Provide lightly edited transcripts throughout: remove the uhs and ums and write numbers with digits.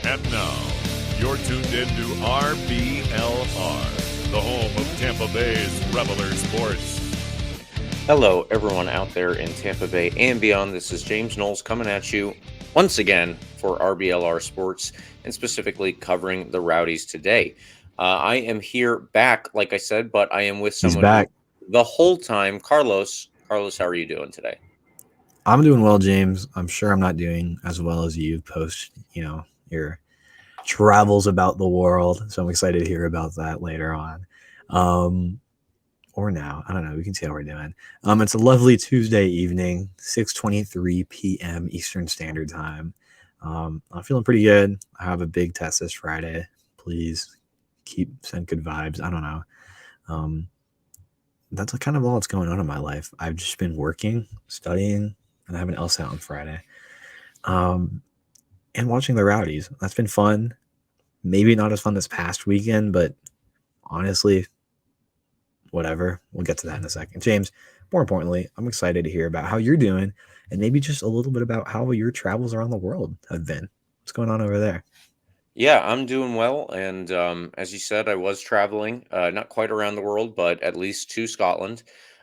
And now, you're tuned in to RBLR, the home of Tampa Bay's Reveler Sports. Hello, everyone out there in Tampa Bay and beyond. This is James Knowles coming at you once again for RBLR Sports, and specifically covering the Rowdies today. I am here back, like I said, but I am with someone back the whole time. Carlos, how are you doing today? I'm doing well, James. I'm sure I'm not doing as well as you post, your travels about the world. So I'm excited to hear about that later on. Or now. I don't know. We can see how we're doing. It's a lovely Tuesday evening, 6:23 p.m. Eastern Standard Time. I'm feeling pretty good. I have a big test this Friday. Please send good vibes. I don't know. That's kind of all that's going on in my life. I've just been working, studying, and I have an LSAT on Friday. And watching the Rowdies. That's been fun. Maybe not as fun this past weekend, but honestly, whatever. We'll get to that in a second. James, more importantly, I'm excited to hear about how you're doing and maybe just a little bit about how your travels around the world have been. What's going on over there? Yeah, I'm doing well. And as you said, I was traveling, not quite around the world, but at least to Scotland.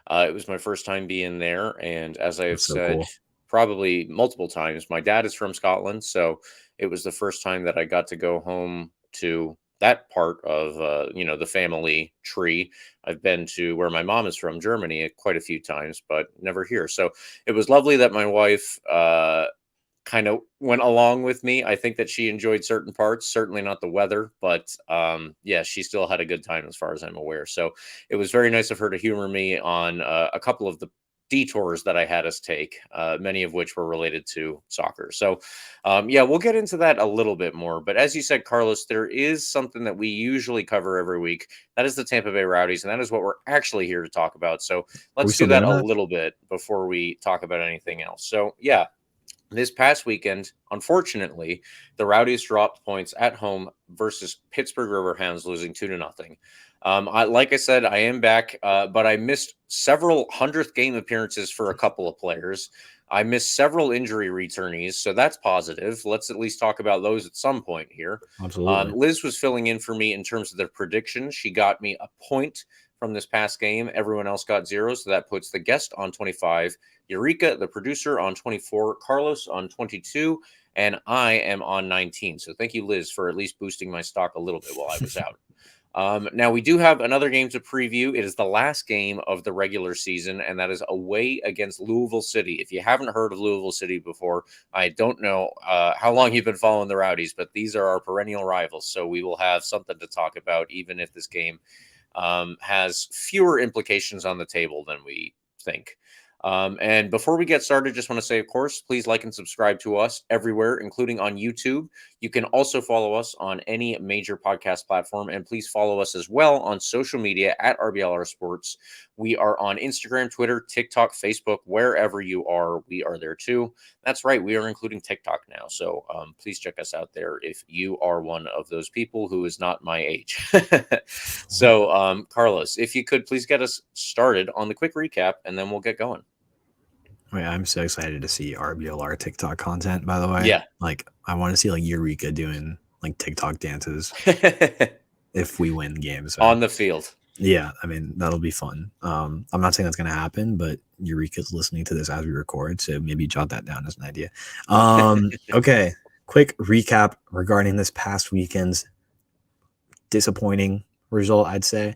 It was my first time being there. And as I have said, Cool. probably multiple times, my dad is from Scotland. So it was the first time that I got to go home to that part of, the family tree. I've been to where my mom is from, Germany, quite a few times, but never here. So it was lovely that my wife kind of went along with me. I think that she enjoyed certain parts, certainly not the weather, but yeah, she still had a good time as far as I'm aware. So it was very nice of her to humor me on a couple of the detours that I had us take, many of which were related to soccer. So yeah, we'll get into that a little bit more. But as you said, Carlos, there is something that we usually cover every week. That is the Tampa Bay Rowdies, and that is what we're actually here to talk about. So let's do that a little bit before we talk about anything else. So yeah, this past weekend, unfortunately, the Rowdies dropped points at home versus Pittsburgh Riverhounds, losing 2-0. Like I said, I am back, but I missed several 100th game appearances for a couple of players. I missed several injury returnees, so that's positive. Let's at least talk about those at some point here. Absolutely. Liz was filling in for me in terms of the predictions. She got me a point from this past game. Everyone else got 0, so that puts the guest on 25, Eureka, the producer, on 24, Carlos on 22, and I am on 19. So thank you, Liz, for at least boosting my stock a little bit while I was out. Now, we do have another game to preview. It is the last game of the regular season, and that is away against Louisville City. If you haven't heard of Louisville City before, I don't know how long you've been following the Rowdies, but these are our perennial rivals, so we will have something to talk about, even if this game has fewer implications on the table than we think. And before we get started, just want to say, of course, please like and subscribe to us everywhere, including on YouTube. You can also follow us on any major podcast platform, and please follow us as well on social media at RBLR Sports. We are on Instagram, Twitter, TikTok, Facebook, wherever you are, we are there too. That's right, we are including TikTok now, so please check us out there if you are one of those people who is not my age. So, Carlos, if you could please get us started on the quick recap, and then we'll get going. Wait, I'm so excited to see RBLR TikTok content, by the way. Yeah. Like, I want to see, Eureka doing, TikTok dances if we win games. So. On the field. Yeah, I mean, that'll be fun. I'm not saying that's going to happen, but Eureka's listening to this as we record, so maybe jot that down as an idea. Okay, quick recap regarding this past weekend's disappointing result, I'd say.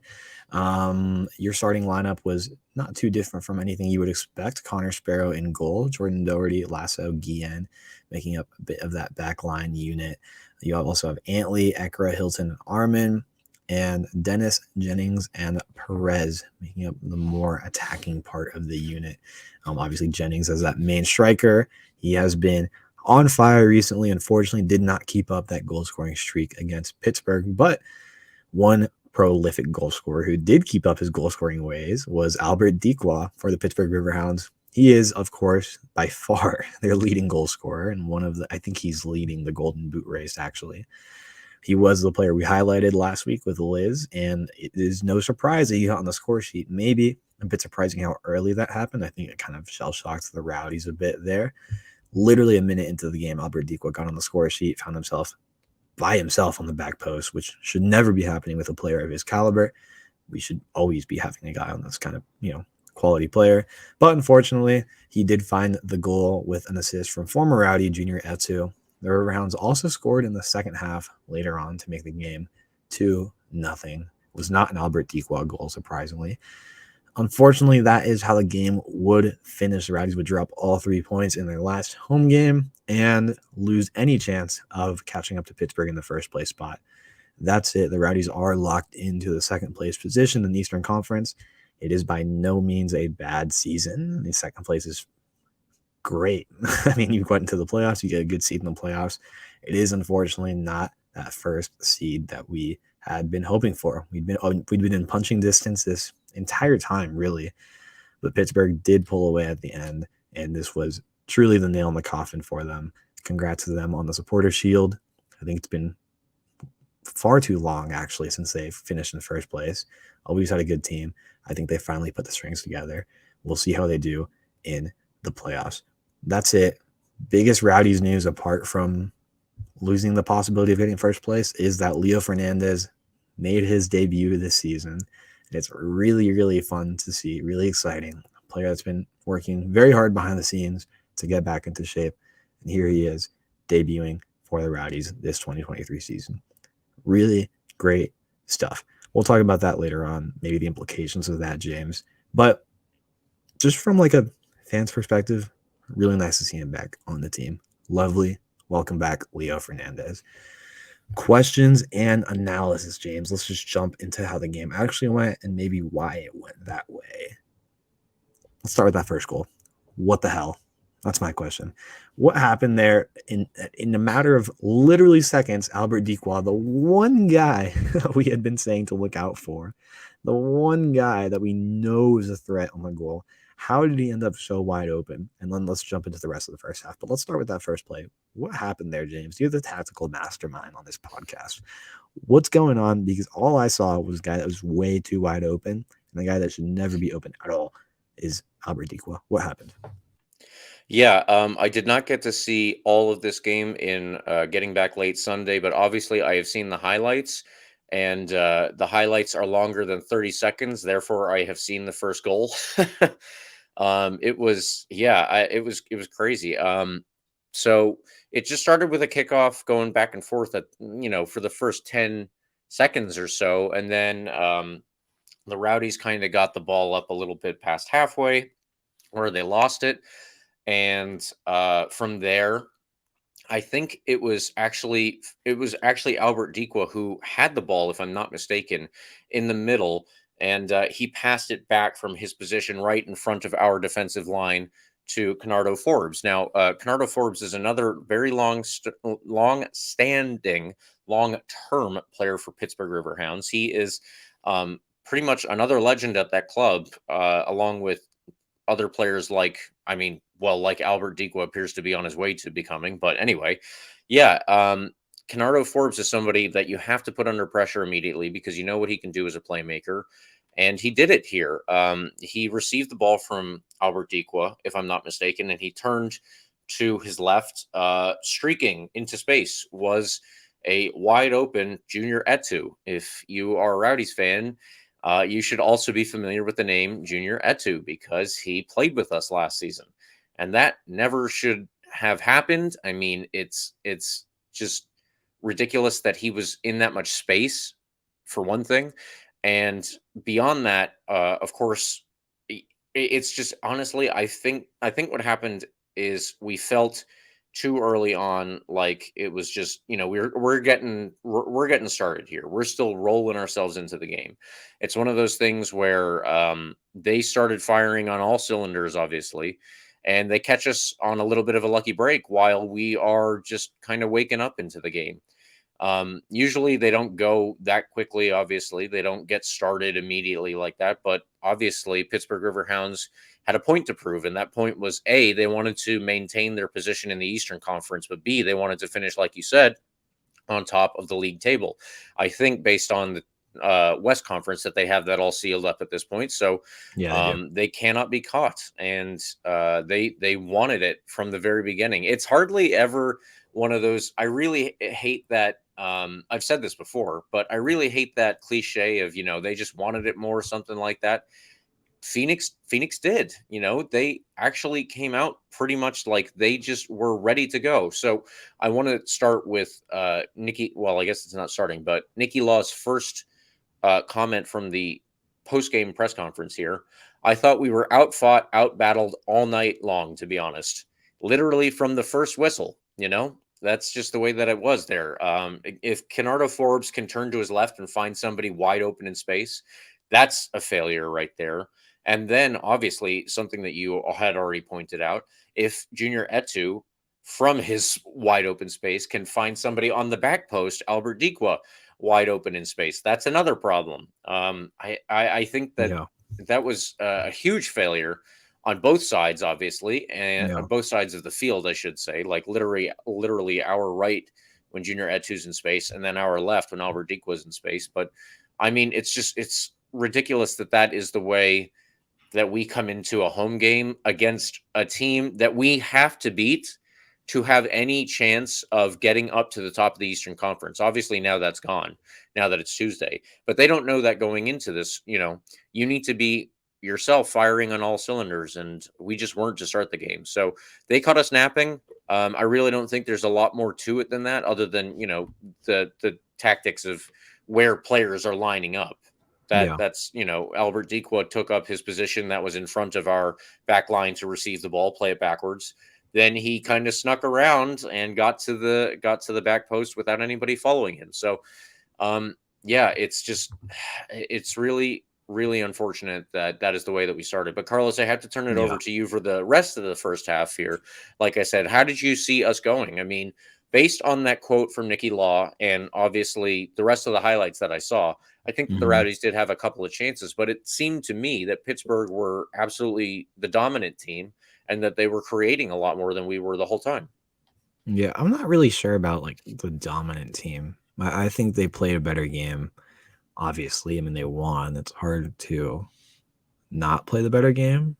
Your starting lineup was not too different from anything you would expect. Connor Sparrow in goal, Jordan Doherty, Lasso, Guillen making up a bit of that backline unit. You also have Antley, Ekra, Hilton, Armin, and Dennis, Jennings, and Perez making up the more attacking part of the unit. Obviously, Jennings as that main striker. He has been on fire recently. Unfortunately, did not keep up that goal-scoring streak against Pittsburgh, but one prolific goal scorer who did keep up his goal-scoring ways was Albert Dequa for the Pittsburgh Riverhounds. He is, of course, by far their leading goal scorer, and I think he's leading the Golden Boot race, actually. He was the player we highlighted last week with Liz, and it is no surprise that he got on the score sheet. Maybe a bit surprising how early that happened. I think it kind of shell-shocked the Rowdies a bit there. Literally a minute into the game, Albert Dequa got on the score sheet, found himself by himself on the back post, which should never be happening with a player of his caliber. We should always be having a guy on this kind of, quality player. But unfortunately, he did find the goal with an assist from former Rowdy Junior Etu. The Riverhounds also scored in the second half later on to make the game 2-0. It was not an Albert Dequa goal, surprisingly. Unfortunately, that is how the game would finish. The Rowdies would drop all 3 points in their last home game and lose any chance of catching up to Pittsburgh in the first place spot. That's it. The Rowdies are locked into the second place position in the Eastern Conference. It is by no means a bad season. The second place is great. I mean, you went into the playoffs, you get a good seed in the playoffs. It is unfortunately not that first seed that we had been hoping for. We'd been in punching distance this entire time, really. But Pittsburgh did pull away at the end, and this was truly the nail in the coffin for them. Congrats to them on the Supporter Shield. I think it's been far too long, actually, since they finished in first place. Always had a good team. I think they finally put the strings together. We'll see how they do in the playoffs. That's it. Biggest Rowdies news, apart from losing the possibility of getting first place, is that Leo Fernandez made his debut this season. And it's really, really fun to see. Really exciting. A player that's been working very hard behind the scenes to get back into shape. And here he is debuting for the Rowdies this 2023 season. Really great stuff. We'll talk about that later on, maybe the implications of that, James. But just from like a fan's perspective, really nice to see him back on the team. Lovely. Welcome back, Leo Fernandez. Questions and analysis, James. Let's just jump into how the game actually went and maybe why it went that way. Let's start with that first goal. What the hell? That's my question. What happened there in a matter of literally seconds? Albert Dequa, the one guy we had been saying to look out for, the one guy that we know is a threat on the goal. How did he end up so wide open? And then let's jump into the rest of the first half. But let's start with that first play. What happened there, James? You're the tactical mastermind on this podcast. What's going on? Because all I saw was a guy that was way too wide open, and the guy that should never be open at all is Albert Dequa. What happened? Yeah, I did not get to see all of this game in getting back late Sunday, but obviously I have seen the highlights, and the highlights are longer than 30 seconds. Therefore, I have seen the first goal. It was crazy. So it just started with a kickoff going back and forth for the first 10 seconds or so, and then the Rowdies kind of got the ball up a little bit past halfway, where they lost it. And from there, I think it was actually Albert Dequa who had the ball, if I'm not mistaken, in the middle, and he passed it back from his position right in front of our defensive line to Canardo Forbes. Now, Canardo Forbes is another very long-standing, long-term player for Pittsburgh Riverhounds. He is pretty much another legend at that club, along with other players like Albert Dequa appears to be on his way to becoming. But anyway, Canardo Forbes is somebody that you have to put under pressure immediately because you know what he can do as a playmaker. And he did it here. He received the ball from Albert Dequa, if I'm not mistaken, and he turned to his left. Streaking into space was a wide open Junior Etu. If you are a Rowdies fan, you should also be familiar with the name Junior Etu because he played with us last season. And that never should have happened. I mean, it's just ridiculous that he was in that much space, for one thing. And beyond that, of course, it's just honestly, I think what happened is we felt too early on like it was just, we're getting started here. We're still rolling ourselves into the game. It's one of those things where they started firing on all cylinders, obviously, and they catch us on a little bit of a lucky break while we are just kind of waking up into the game. Usually they don't go that quickly. Obviously they don't get started immediately like that, but obviously Pittsburgh Riverhounds had a point to prove. And that point was A, they wanted to maintain their position in the Eastern Conference, but B, they wanted to finish, like you said, on top of the league table. I think based on the West Conference that they have that all sealed up at this point. So they cannot be caught. And they wanted it from the very beginning. It's hardly ever one of those. I really hate that. I've said this before, but I really hate that cliche of, they just wanted it more, something like that. Phoenix did, they actually came out pretty much like they just were ready to go. So I want to start with Nikki. Well, I guess it's not starting, but Nikki Law's first comment from the post-game press conference here. I thought we were outfought, out-battled all night long, to be honest. Literally from the first whistle, that's just the way that it was there. If Kennardo Forbes can turn to his left and find somebody wide open in space, that's a failure right there. And then obviously something that you had already pointed out, if Junior Etu from his wide open space can find somebody on the back post, Albert Dikwa, wide open in space, that's another problem. I think that that was a huge failure on both sides, obviously, and on both sides of the field, I should say, like literally our right when Junior Etu's in space, and then our left when Albert Dikwa's in space. But I mean, it's ridiculous that is the way that we come into a home game against a team that we have to beat to have any chance of getting up to the top of the Eastern Conference. Obviously, now that's gone, now that it's Tuesday. But they don't know that going into this. You need to be yourself firing on all cylinders, and we just weren't to start the game. So they caught us napping. I really don't think there's a lot more to it than that, other than, the tactics of where players are lining up. That's, Albert Dikwa took up his position that was in front of our back line to receive the ball, play it backwards. Then he kind of snuck around and got to the back post without anybody following him. So, it's really, really unfortunate that is the way that we started. But Carlos, I have to turn it over to you for the rest of the first half here. Like I said, how did you see us going? I mean, based on that quote from Nikki Law and obviously the rest of the highlights that I saw, I think the Rowdies did have a couple of chances, but it seemed to me that Pittsburgh were absolutely the dominant team and that they were creating a lot more than we were the whole time. Yeah, I'm not really sure about like the dominant team. I think they played a better game. Obviously, I mean, they won. It's hard to not play the better game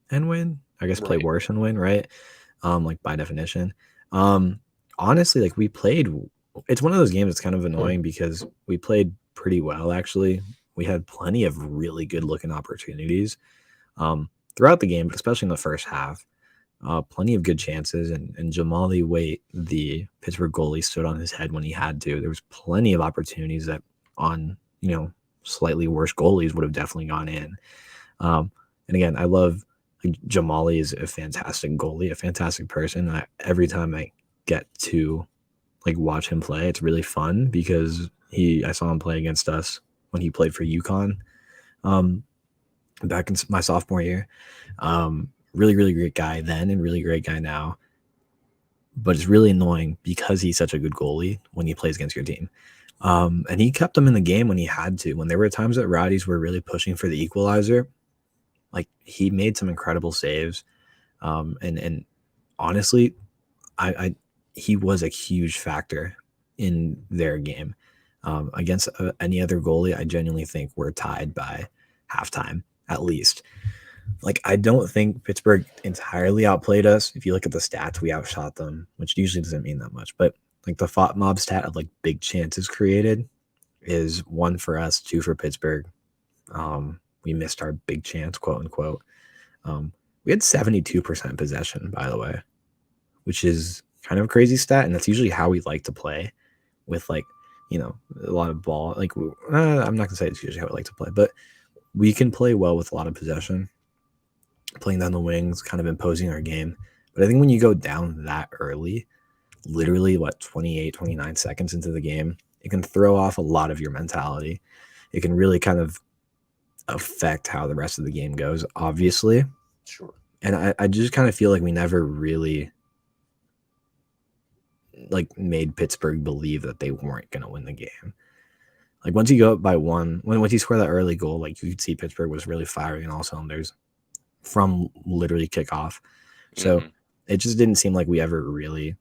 and win. I guess play worse and win, right? Like by definition. Honestly, like we played. It's one of those games that's kind of annoying because we played pretty well. Actually, we had plenty of really good looking opportunities throughout the game, but especially in the first half. Plenty of good chances, and Jamali Waite, the Pittsburgh goalie, stood on his head when he had to. There was plenty of opportunities that on slightly worse goalies would have definitely gone in. And again, I love Jamali is a fantastic goalie, a fantastic person. Every time I get to watch him play, it's really fun because I saw him play against us when he played for UConn back in my sophomore year. Really, really great guy then and really great guy now. But it's really annoying because he's such a good goalie when he plays against your team. And he kept them in the game when he had to. When there were times that Rowdies were really pushing for the equalizer, he made some incredible saves. And honestly, he was a huge factor in their game. Against any other goalie, I genuinely think we're tied by halftime, at least. I don't think Pittsburgh entirely outplayed us. If you look at the stats, we outshot them, which usually doesn't mean that much. But the FOT mob stat of big chances created is 1 for us, 2 for Pittsburgh. We missed our big chance, quote unquote. We had 72% possession, by the way, which is kind of a crazy stat. And that's usually how we like to play with a lot of ball. I'm not gonna say it's usually how we like to play, but we can play well with a lot of possession, playing down the wings, kind of imposing our game. But I think when you go down that early, literally 28, 29 seconds into the game, it can throw off a lot of your mentality. It can really kind of affect how the rest of the game goes, obviously. Sure. And I just kind of feel like we never really made Pittsburgh believe that they weren't going to win the game. Once you go up by 1, once you score that early goal, you could see Pittsburgh was really firing on all cylinders from literally kickoff. So it just didn't seem like we ever really,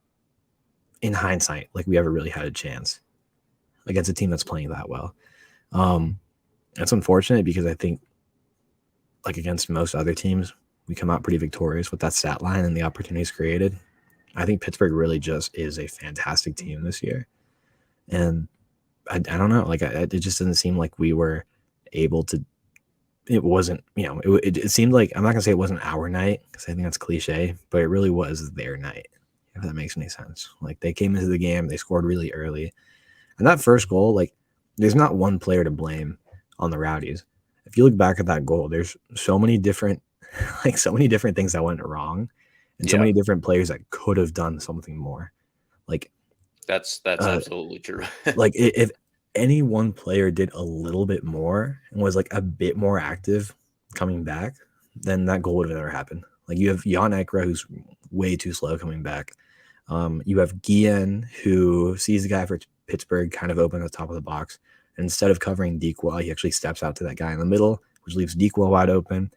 in hindsight, we ever really had a chance against a team that's playing that well. That's unfortunate because I think against most other teams, we come out pretty victorious with that stat line and the opportunities created. I think Pittsburgh really just is a fantastic team this year. And I don't know, like it just doesn't seem like we were able to. It wasn't, it seemed like, I'm not gonna say it wasn't our night because I think that's cliche, but it really was their night, if that makes any sense. Like they came into the game, they scored really early, and that first goal, like there's not one player to blame on the Rowdies. If you look back at that goal, there's so many different, like so many different things that went wrong, and so many different players that could have done something more. Like that's absolutely true. like if any one player did a little bit more and was like a bit more active coming back, then that goal would have never happened. Like you have Jan Ekra, who's way too slow coming back. You have Guillen, who sees the guy for Pittsburgh kind of open at the top of the box. And instead of covering Dequal, he actually steps out to that guy in the middle, which leaves Dequal wide open.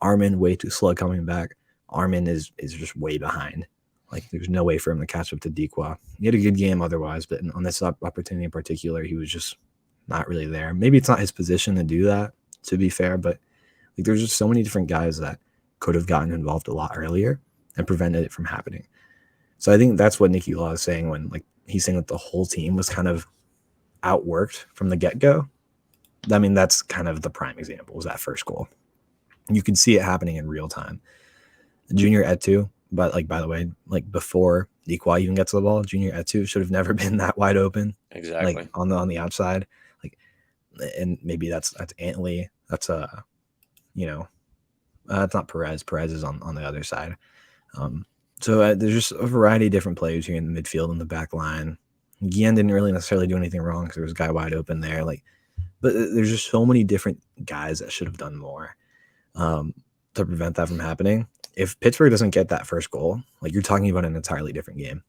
Armin, way too slow coming back. Armin is just way behind. Like there's no way for him to catch up to Dequa. He had a good game otherwise, but on this opportunity in particular, he was just not really there. Maybe it's not his position to do that, to be fair, but like there's just so many different guys that could have gotten involved a lot earlier and prevented it from happening. So I think that's what Nicky Law is saying when like he's saying that the whole team was kind of outworked from the get-go. I mean, that's kind of the prime example was that first goal. You could see it happening in real time. Junior Etu, but like by the way, like before Dequa even gets the ball, Junior Etu should have never been that wide open. Exactly. Like on the outside. Like, and maybe that's Antley. That's it's not Perez. Perez is on the other side. So there's just a variety of different players here in the midfield and the back line. Guillen didn't really necessarily do anything wrong because there was a guy wide open there. Like, but there's just so many different guys that should have done more to prevent that from happening. If Pittsburgh doesn't get that first goal, like you're talking about an entirely different game,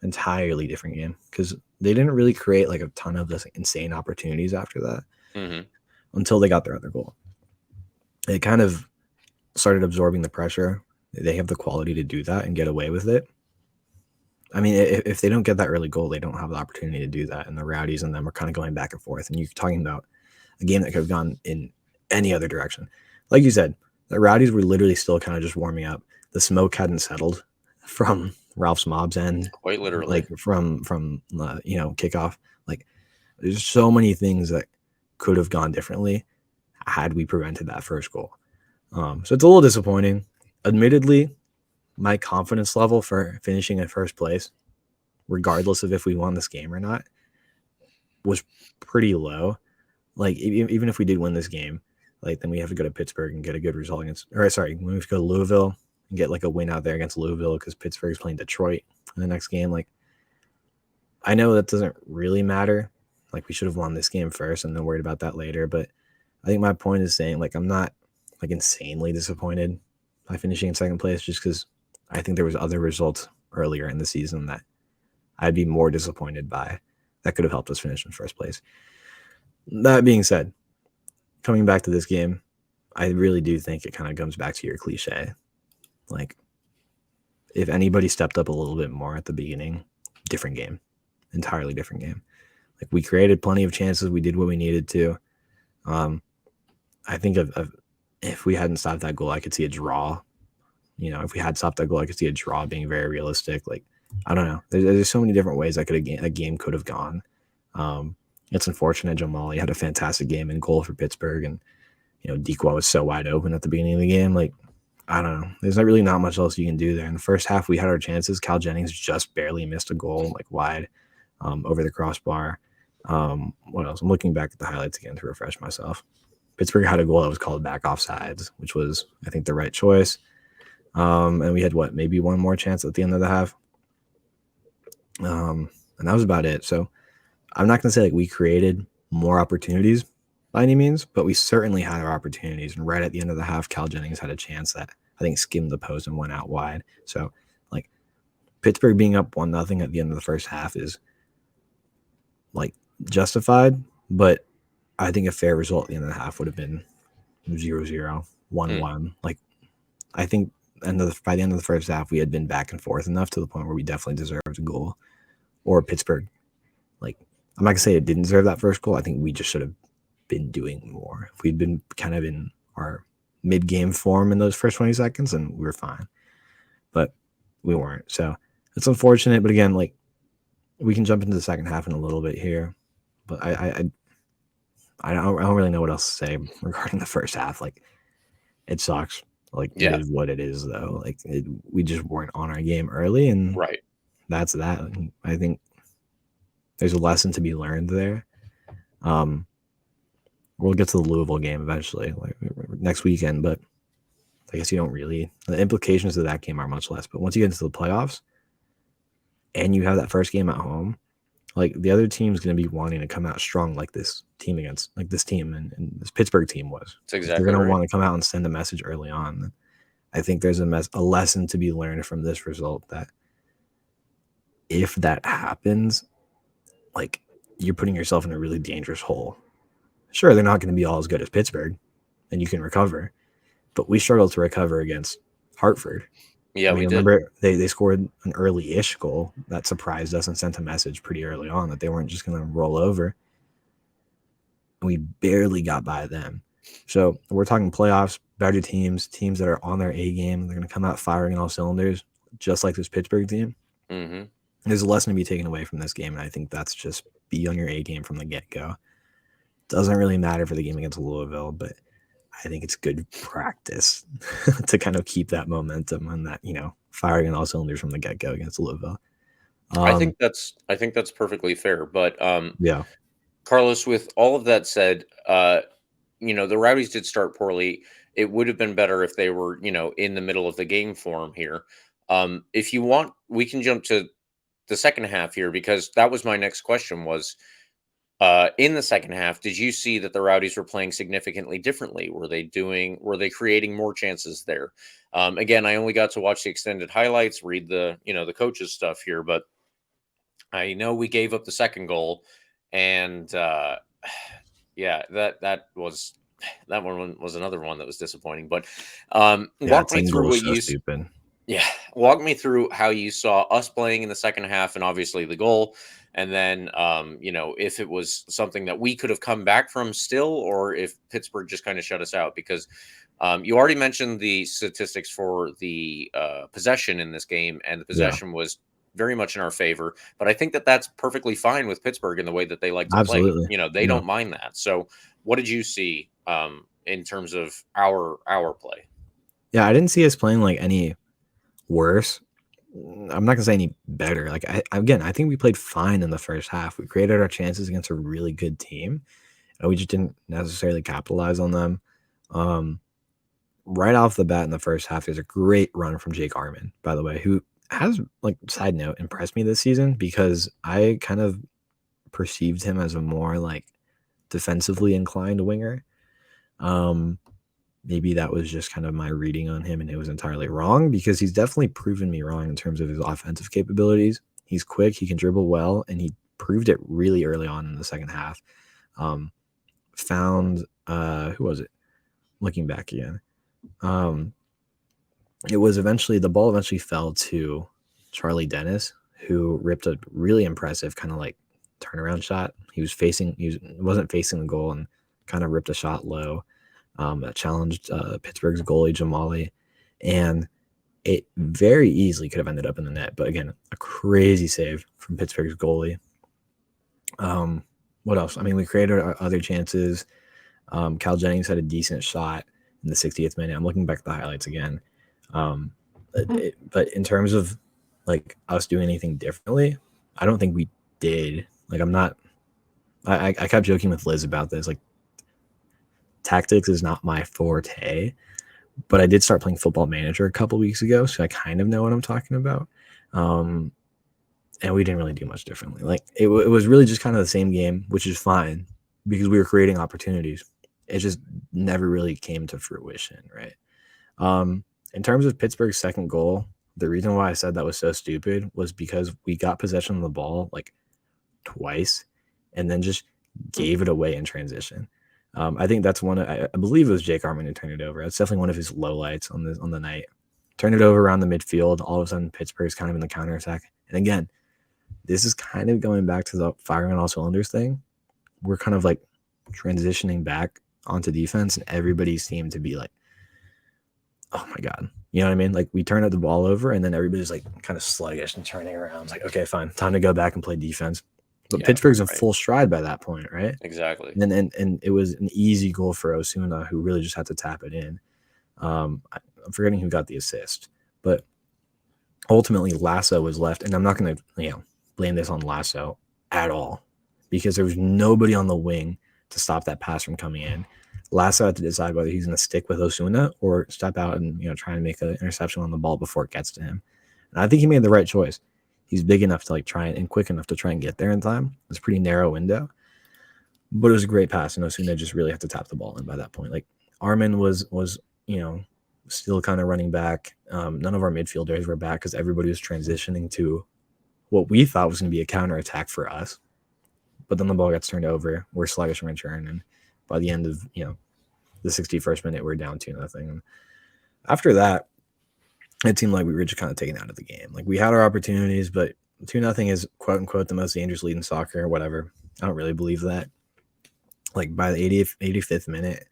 because they didn't really create like a ton of this insane opportunities after that until they got their other goal. It kind of started absorbing the pressure. They have the quality to do that and get away with it. I mean, if they don't get that early goal, they don't have the opportunity to do that. And the Rowdies and them are kind of going back and forth. And you're talking about a game that could have gone in any other direction. Like you said, the Rowdies were literally still kind of just warming up. The smoke hadn't settled from Ralph's Mob's end. Quite literally. Like from kickoff. Like there's so many things that could have gone differently had we prevented that first goal. So it's a little disappointing. Admittedly, my confidence level for finishing in first place, regardless of if we won this game or not, was pretty low. Like even if we did win this game, like then we have to go to Pittsburgh and get a good result when we have to go to Louisville and get like a win out there against Louisville because Pittsburgh's playing Detroit in the next game. Like I know that doesn't really matter. Like we should have won this game first and then worried about that later. But I think my point is saying like I'm not like insanely disappointed by finishing in second place just because I think there was other results earlier in the season that I'd be more disappointed by that could have helped us finish in first place. That being said, coming back to this game, I really do think it kind of comes back to your cliche. Like, if anybody stepped up a little bit more at the beginning, different game, entirely different game. Like, we created plenty of chances. We did what we needed to. I think if we hadn't stopped that goal, I could see a draw. If we had stopped that goal, I could see a draw being very realistic. Like, I don't know. There's so many different ways that a game could have gone. It's unfortunate Jamali had a fantastic game in goal for Pittsburgh, and Dequa was so wide open at the beginning of the game. Like, I don't know. There's not much else you can do there. In the first half, we had our chances. Cal Jennings just barely missed a goal, like wide, over the crossbar. What else? I'm looking back at the highlights again to refresh myself. Pittsburgh had a goal that was called back offsides, which was, I think, the right choice. And we had maybe one more chance at the end of the half. And that was about it. So I'm not going to say like we created more opportunities by any means, but we certainly had our opportunities. And right at the end of the half, Cal Jennings had a chance that I think skimmed the post and went out wide. So like Pittsburgh being up 1-0 at the end of the first half is like justified, but I think a fair result at the end of the half would have been 0-0, 1-1. Like I think by the end of the first half, we had been back and forth enough to the point where we definitely deserved a goal. Or Pittsburgh, like I'm not gonna say it didn't deserve that first goal. I think we just should have been doing more. If we'd been kind of in our mid-game form in those first 20 seconds, and we were fine. But we weren't. So It's unfortunate, but again, like we can jump into the second half in a little bit here. But I don't really know what else to say regarding the first half. Like it sucks. Like it Yeah, is what it is, though. Like we just weren't on our game early, and right. that's that. And I think there's a lesson to be learned there. We'll get to the Louisville game eventually, like next weekend. But I guess you don't really. The implications of that game are much less. But once you get into the playoffs, and you have that first game at home, like the other team's going to be wanting to come out strong, like this team and this Pittsburgh team was. That's Like, they're exactly going to right. want to come out and send a message early on. I think there's a lesson to be learned from this result that if that happens, like you're putting yourself in a really dangerous hole. Sure, they're not going to be all as good as Pittsburgh, and you can recover, but we struggled to recover against Hartford. Yeah, I mean, we did. remember they scored an early-ish goal that surprised us and sent a message pretty early on that they weren't just going to roll over. And we barely got by them. So we're talking playoffs, better teams that are on their A game. They're going to come out firing on all cylinders, just like this Pittsburgh team. Mm-hmm. There's a lesson to be taken away from this game, and I think that's just be on your A game from the get-go. Doesn't really matter for the game against Louisville, but I think it's good practice to kind of keep that momentum and that, firing on all cylinders from the get-go against Louisville. I think that's perfectly fair. But Yeah. Carlos, with all of that said, the Rowdies did start poorly. It would have been better if they were, in the middle of the game form here. If you want, we can jump to the second half here, because that was my next question was, in the second half, did you see that the Rowdies were playing significantly differently? Were they creating more chances there? Again, I only got to watch the extended highlights, read the coaches stuff here, but I know we gave up the second goal, and yeah, that one was another one that was disappointing. But walk me That through goal is what so stupid. yeah, walk me through how you saw us playing in the second half, and obviously the goal, and then if it was something that we could have come back from still, or if Pittsburgh just kind of shut us out. Because you already mentioned the statistics for the possession in this game, and the possession was very much in our favor. But I think that that's perfectly fine with Pittsburgh in the way that they like to play. Absolutely. They don't mind that. So, what did you see in terms of our play? Yeah, I didn't see us playing like any worse. I'm not gonna say any better. Like I think we played fine in the first half. We created our chances against a really good team, and we just didn't necessarily capitalize on them. Right off the bat in the first half, there's a great run from Jake Arman, by the way, who has, like, side note, impressed me this season because I kind of perceived him as a more like defensively inclined winger. Maybe that was just kind of my reading on him, and it was entirely wrong because he's definitely proven me wrong in terms of his offensive capabilities. He's quick, he can dribble well, and he proved it really early on in the second half. Found who was it? Looking back again, it was the ball eventually fell to Charlie Dennis, who ripped a really impressive kind of like turnaround shot. He wasn't facing the goal and kind of ripped a shot low. That challenged Pittsburgh's goalie Jamali, and it very easily could have ended up in the net. But again, a crazy save from Pittsburgh's goalie. What else? I mean, we created our other chances. Cal Jennings had a decent shot in the 60th minute. I'm looking back at the highlights again. But in terms of like us doing anything differently, I don't think we did. Like I kept joking with Liz about this. Like, tactics is not my forte, but I did start playing Football Manager a couple weeks ago, so I kind of know what I'm talking about. And we didn't really do much differently. Like it was really just kind of the same game, which is fine because we were creating opportunities. It just never really came to fruition, right? In terms of Pittsburgh's second goal, the reason why I said that was so stupid was because we got possession of the ball like twice and then just gave it away in transition. I think that's I believe it was Jake Arman who turned it over. That's definitely one of his lowlights on the night. Turned it over around the midfield. All of a sudden, Pittsburgh's kind of in the counterattack. And again, this is kind of going back to the firing on all cylinders thing. We're kind of like transitioning back onto defense, and everybody seemed to be like, oh my God, You know what I mean? Like we turned the ball over and then everybody's like kind of sluggish and turning around. It's like, okay, fine, time to go back and play defense. But Pittsburgh's in full stride by that point, right? Exactly. And it was an easy goal for Osuna, who really just had to tap it in. I'm forgetting who got the assist, but ultimately Lasso was left, and I'm not going to blame this on Lasso at all because there was nobody on the wing to stop that pass from coming in. Lasso had to decide whether he's going to stick with Osuna or step out and try and make an interception on the ball before it gets to him. And I think he made the right choice. He's big enough to try and quick enough to try and get there in time. It's a pretty narrow window, but it was a great pass, and Osuna just really had to tap the ball in by that point. Like Armin was still kind of running back. None of our midfielders were back because everybody was transitioning to what we thought was going to be a counterattack for us. But then the ball gets turned over. We're sluggish in return, and by the end of the 61st minute, we're down 2-0. And after that, it seemed like we were just kind of taken out of the game. Like we had our opportunities, but 2-0 is quote unquote the most dangerous lead in soccer or whatever. I don't really believe that. Like by the 85th minute,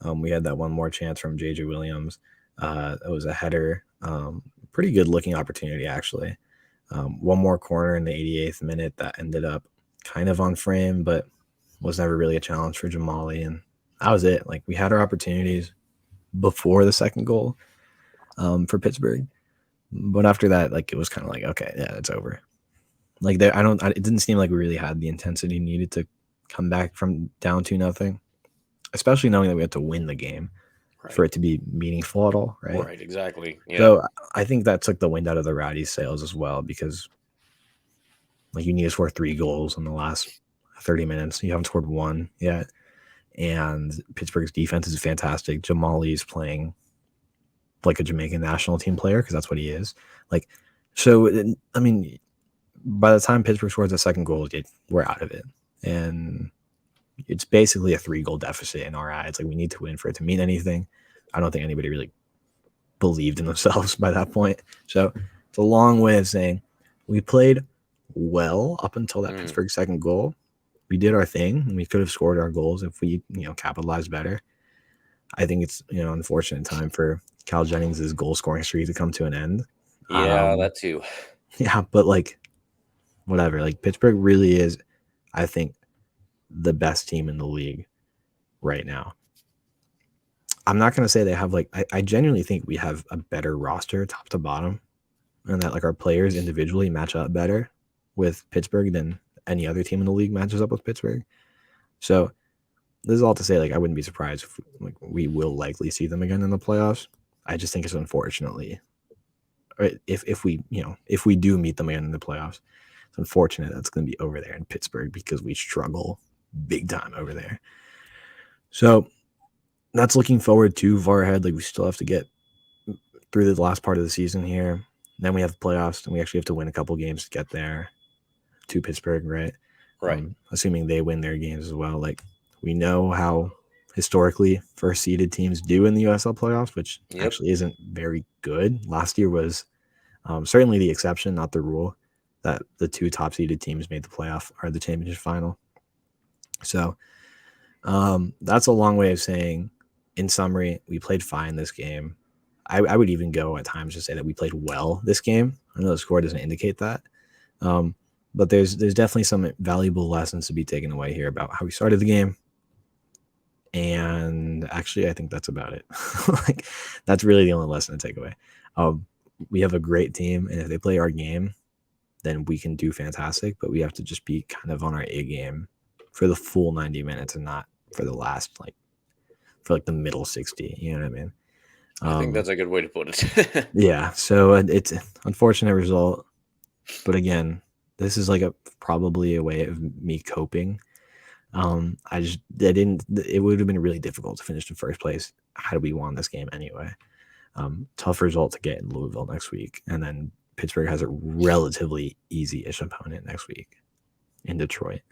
we had that one more chance from JJ Williams. It was a header, pretty good looking opportunity actually. One more corner in the 88th minute that ended up kind of on frame, but was never really a challenge for Jamali, and that was it. Like we had our opportunities before the second goal for Pittsburgh, but after that, like it was kind of like, okay, yeah, it's over. Like it didn't seem like we really had the intensity needed to come back from down 2-0, especially knowing that we had to win the game for it to be meaningful at all, right? Right, exactly. Yeah. So I think that took the wind out of the Rowdies' sails as well, because like you need to score 3 goals in the last 30 minutes. You haven't scored 1 yet. And Pittsburgh's defense is fantastic. Jamali is playing like a Jamaican national team player because that's what he is. Like, so, I mean, by the time Pittsburgh scores the second goal, we're out of it. And it's basically a 3-goal deficit in our eyes. Like we need to win for it to mean anything. I don't think anybody really believed in themselves by that point. So it's a long way of saying we played well up until that Pittsburgh second goal. We did our thing, and we could have scored our goals if we, capitalized better. I think it's, unfortunate time for Cal Jennings' goal scoring streak to come to an end. Yeah, that too. Yeah, but like, whatever. Like Pittsburgh really is, I think, the best team in the league right now. I'm not going to say they have I genuinely think we have a better roster top to bottom, and that like our players individually match up better with Pittsburgh than any other team in the league matches up with Pittsburgh. So this is all to say, like, I wouldn't be surprised if we will likely see them again in the playoffs. I just think it's unfortunately, if we do meet them again in the playoffs, it's unfortunate that's going to be over there in Pittsburgh because we struggle big time over there. So that's looking forward to far ahead. Like we still have to get through the last part of the season here. Then we have the playoffs, and we actually have to win a couple games to get there to Pittsburgh, right? Right. Assuming they win their games as well. Like we know how historically first seeded teams do in the USL playoffs, which actually isn't very good. Last year was certainly the exception, not the rule, that the 2 top seeded teams made the playoff or the championship final. So that's a long way of saying, in summary, we played fine this game. I would even go at times to say that we played well this game. I know the score doesn't indicate that. But there's definitely some valuable lessons to be taken away here about how we started the game. And actually, I think that's about it. Like that's really the only lesson to take away. We have a great team, and if they play our game, then we can do fantastic. But we have to just be kind of on our A game for the full 90 minutes and not for the last, for the middle 60. You know what I mean? I think that's a good way to put it. Yeah. So it's an unfortunate result. But again, this is probably a way of me coping. It would have been really difficult to finish in first place had we won this game anyway. Tough result to get in Louisville next week. And then Pittsburgh has a relatively easy-ish opponent next week in Detroit.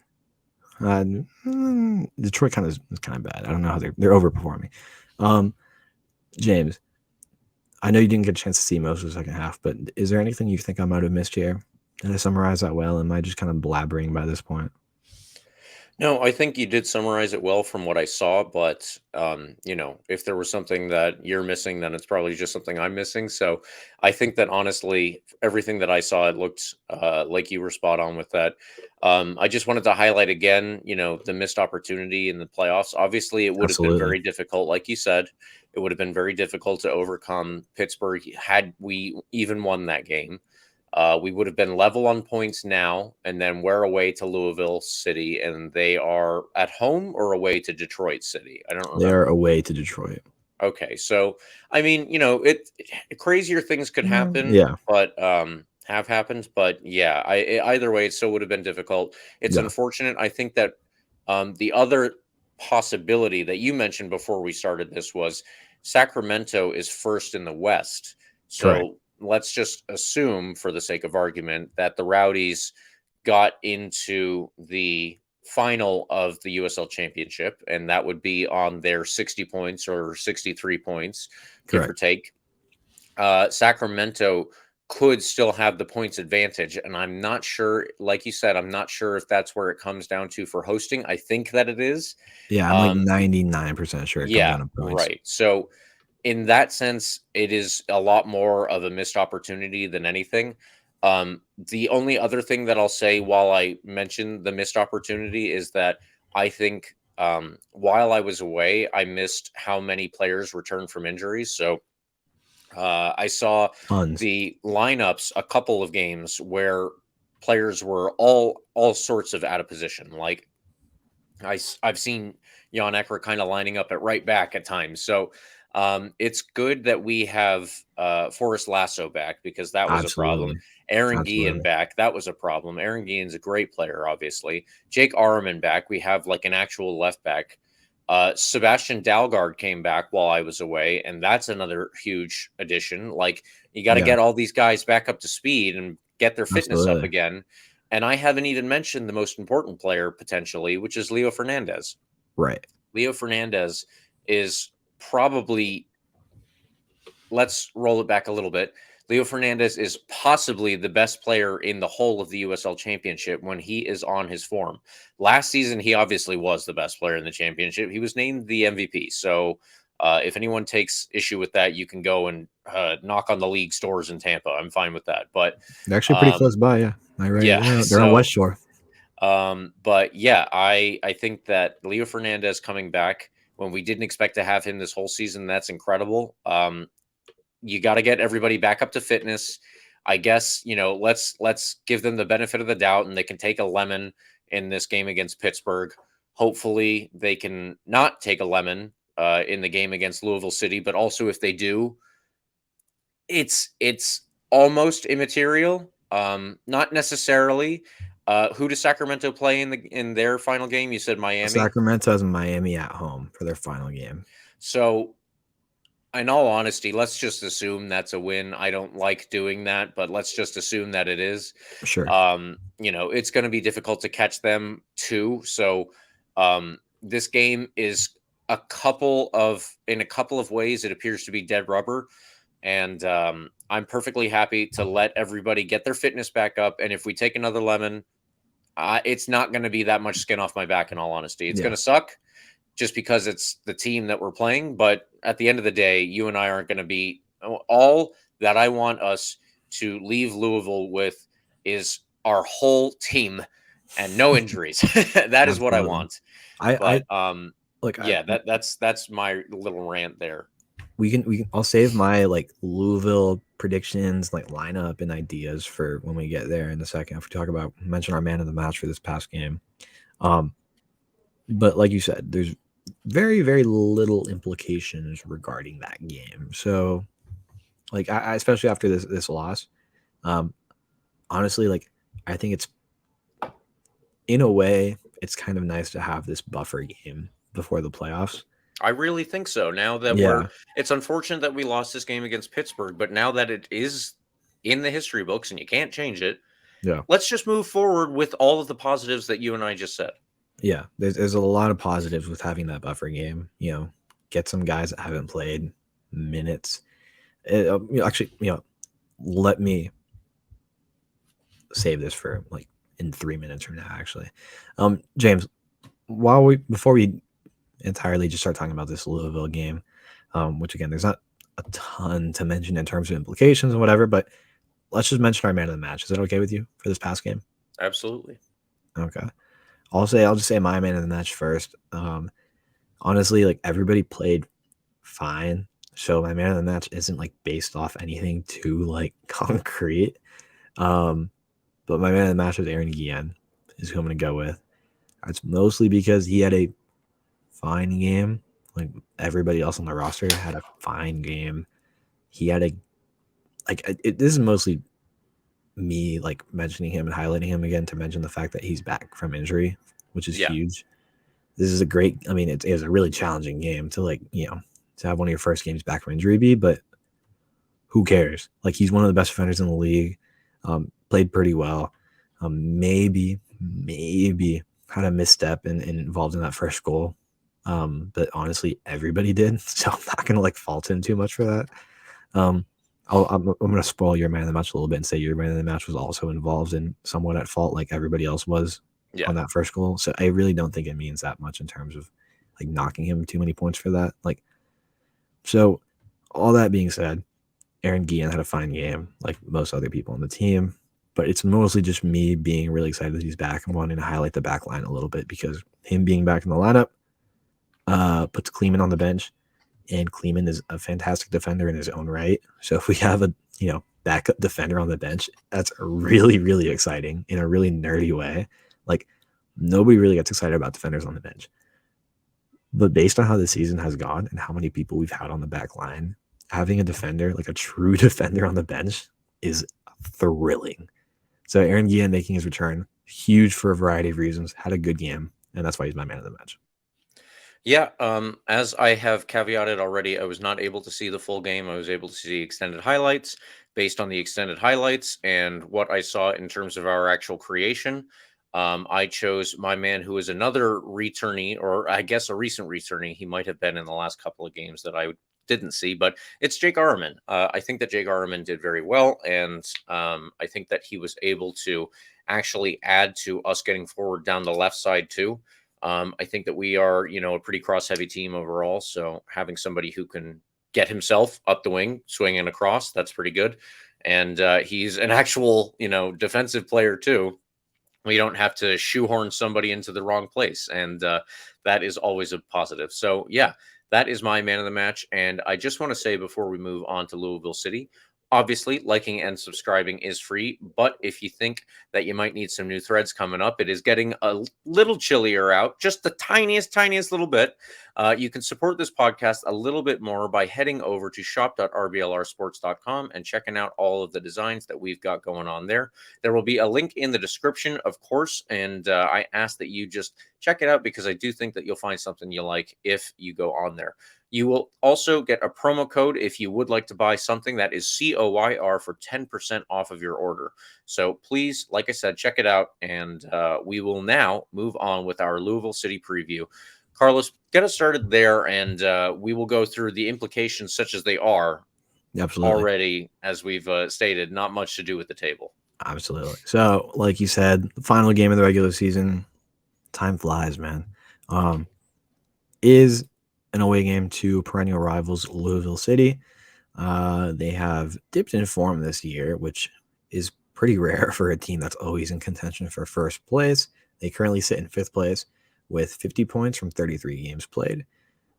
Detroit is kind of bad. I don't know how they're overperforming. James, I know you didn't get a chance to see most of the second half, but is there anything you think I might have missed here? Did I summarize that well? Am I just kind of blabbering by this point? No, I think you did summarize it well from what I saw, but if there was something that you're missing, then it's probably just something I'm missing. So I think that honestly, everything that I saw, it looked like you were spot on with that. I just wanted to highlight again, the missed opportunity in the playoffs. Obviously, it would have been Absolutely. very difficult, like you said. It would have been very difficult to overcome Pittsburgh had we even won that game. We would have been level on points now, and then we're away to Louisville City, and they are at home or away to Detroit City. I don't They're remember. away to Detroit. Okay, so I mean, crazier things could happen, Yeah. but have happened. But yeah, either way, it still would have been difficult. It's Yeah. unfortunate. I think that the other possibility that you mentioned before we started this was Sacramento is first in the West. Correct. So let's just assume, for the sake of argument, that the Rowdies got into the final of the USL Championship, and that would be on their 60 points or 63 points, give or Correct. take. Sacramento could still have the points advantage, and I'm not sure, like you said, I'm not sure if that's where it comes down to for hosting. I think that it is. Yeah, I'm like 99% sure it comes Yeah, down to points. right. So in that sense, it is a lot more of a missed opportunity than anything. The only other thing that I'll say while I mention the missed opportunity is that I think while I was away, I missed how many players returned from injuries. So I saw Tons. the lineups a couple of games where players were all sorts of out of position. Like I've seen Jan Ecker kind of lining up at right back at times. So it's good that we have Forrest Lasso back because that was a problem. Absolutely. Aaron Guillen Absolutely. back, that was a problem. Aaron Guillen's a great player, obviously. Jake Arman back, we have like an actual left back. Sebastian Dalgard came back while I was away, and that's another huge addition. Like you got to Yeah, get all these guys back up to speed and get their fitness up absolutely. again. And I haven't even mentioned the most important player potentially, which is Leo Fernandez. Right. Leo Fernandez is probably, let's roll it back a little bit. Leo Fernandez is possibly the best player in the whole of the USL Championship when he is on his form. Last season, he obviously was the best player in the championship. He was named the MVP. So if anyone takes issue with that, you can go and knock on the league stores in Tampa. I'm fine with that. But They're actually pretty close by, yeah. yeah, They're on West so Shore. but yeah, I think that Leo Fernandez coming back when we didn't expect to have him this whole season, that's incredible. You got to get everybody back up to fitness. I guess, let's give them the benefit of the doubt and they can take a lemon in this game against Pittsburgh. Hopefully they can not take a lemon in the game against Louisville City, but also if they do, it's almost immaterial. Not necessarily. Who does Sacramento play in their final game? You said Miami. Sacramento has Miami at home for their final game. So, in all honesty, let's just assume that's a win. I don't like doing that, but let's just assume that it is. Sure. It's going to be difficult to catch them too. So, this game is in a couple of ways, it appears to be dead rubber. And I'm perfectly happy to let everybody get their fitness back up. And if we take another lemon, it's not going to be that much skin off my back, in all honesty. It's going to suck just because it's the team that we're playing. But at the end of the day, you and I aren't going to be all that I want us to leave Louisville with is our whole team and no injuries. That is what I want. That's my little rant there. I'll save my like Louisville predictions, like lineup and ideas for when we get there in a second. If we mention our man of the match for this past game. But like you said, there's very, very little implications regarding that game. So like I especially after this loss, honestly, like I think it's in a way it's kind of nice to have this buffer game before the playoffs. I really think so. Now that it's unfortunate that we lost this game against Pittsburgh, but now that it is in the history books and you can't change it, let's just move forward with all of the positives that you and I just said. Yeah, there's a lot of positives with having that buffer game. Get some guys that haven't played minutes. Let me save this for like in 3 minutes from now. Actually, James, before we entirely just start talking about this Louisville game, which again, there's not a ton to mention in terms of implications and whatever, but let's just mention our man of the match. Is that okay with you for this past game? Absolutely. Okay. I'll just say my man of the match first. Honestly, like everybody played fine. So my man of the match isn't like based off anything too like concrete. But my man of the match was Aaron Guillen, is who I'm gonna go with. It's mostly because he had a fine game. Like everybody else on the roster had a fine game. He had this is mostly me like mentioning him and highlighting him again to mention the fact that he's back from injury, which is huge. This is it is a really challenging game to to have one of your first games back from injury but who cares? Like he's one of the best defenders in the league. Played pretty well. Maybe had a misstep and involved in that first goal. But honestly, everybody did. So I'm not gonna like fault him too much for that. I'm gonna spoil your man of the match a little bit and say your man of the match was also involved and somewhat at fault, like everybody else was on that first goal. So I really don't think it means that much in terms of like knocking him too many points for that. Like, so all that being said, Aaron Guillen had a fine game, like most other people on the team. But it's mostly just me being really excited that he's back and wanting to highlight the back line a little bit because him being back in the lineup puts Kleeman on the bench, and Kleeman is a fantastic defender in his own right. So if we have a backup defender on the bench, that's really, really exciting in a really nerdy way. Like nobody really gets excited about defenders on the bench. But based on how the season has gone and how many people we've had on the back line, having a defender, like a true defender on the bench is thrilling. So Aaron Guillen making his return, huge for a variety of reasons, had a good game, and that's why he's my man of the match. Yeah, as I have caveated already, I was not able to see the full game. I was able to see extended highlights. Based on the extended highlights and what I saw in terms of our actual creation, I chose my man who is another returnee, or I guess a recent returnee. He might have been in the last couple of games that I didn't see, but it's Jake Arman. I think that Jake Arman did very well, and I think that he was able to actually add to us getting forward down the left side too. I think that we are, a pretty cross-heavy team overall, so having somebody who can get himself up the wing, swinging across, that's pretty good. And he's an actual, defensive player too. We don't have to shoehorn somebody into the wrong place, and that is always a positive. So, yeah, that is my man of the match. And I just want to say before we move on to Louisville City, obviously liking and subscribing is free. But if you think that you might need some new threads coming up, it is getting a little chillier out, just the tiniest little bit. You can support this podcast a little bit more by heading over to shop.rblrsports.com and checking out all of the designs that we've got going on there. There will be a link in the description, of course, and I ask that you just check it out because I do think that you'll find something you like if you go on there. You will also get a promo code if you would like to buy something that is COYR for 10% off of your order. So please, like I said, check it out, and we will now move on with our Louisville City preview. Carlos, get us started there, and we will go through the implications such as they are. Absolutely. Already, as we've stated, not much to do with the table. Absolutely. So, like you said, the final game of the regular season, time flies, man. Is an away game to perennial rivals Louisville City. They have dipped in form this year, which is pretty rare for a team that's always in contention for first place. They currently sit in fifth place with 50 points from 33 games played.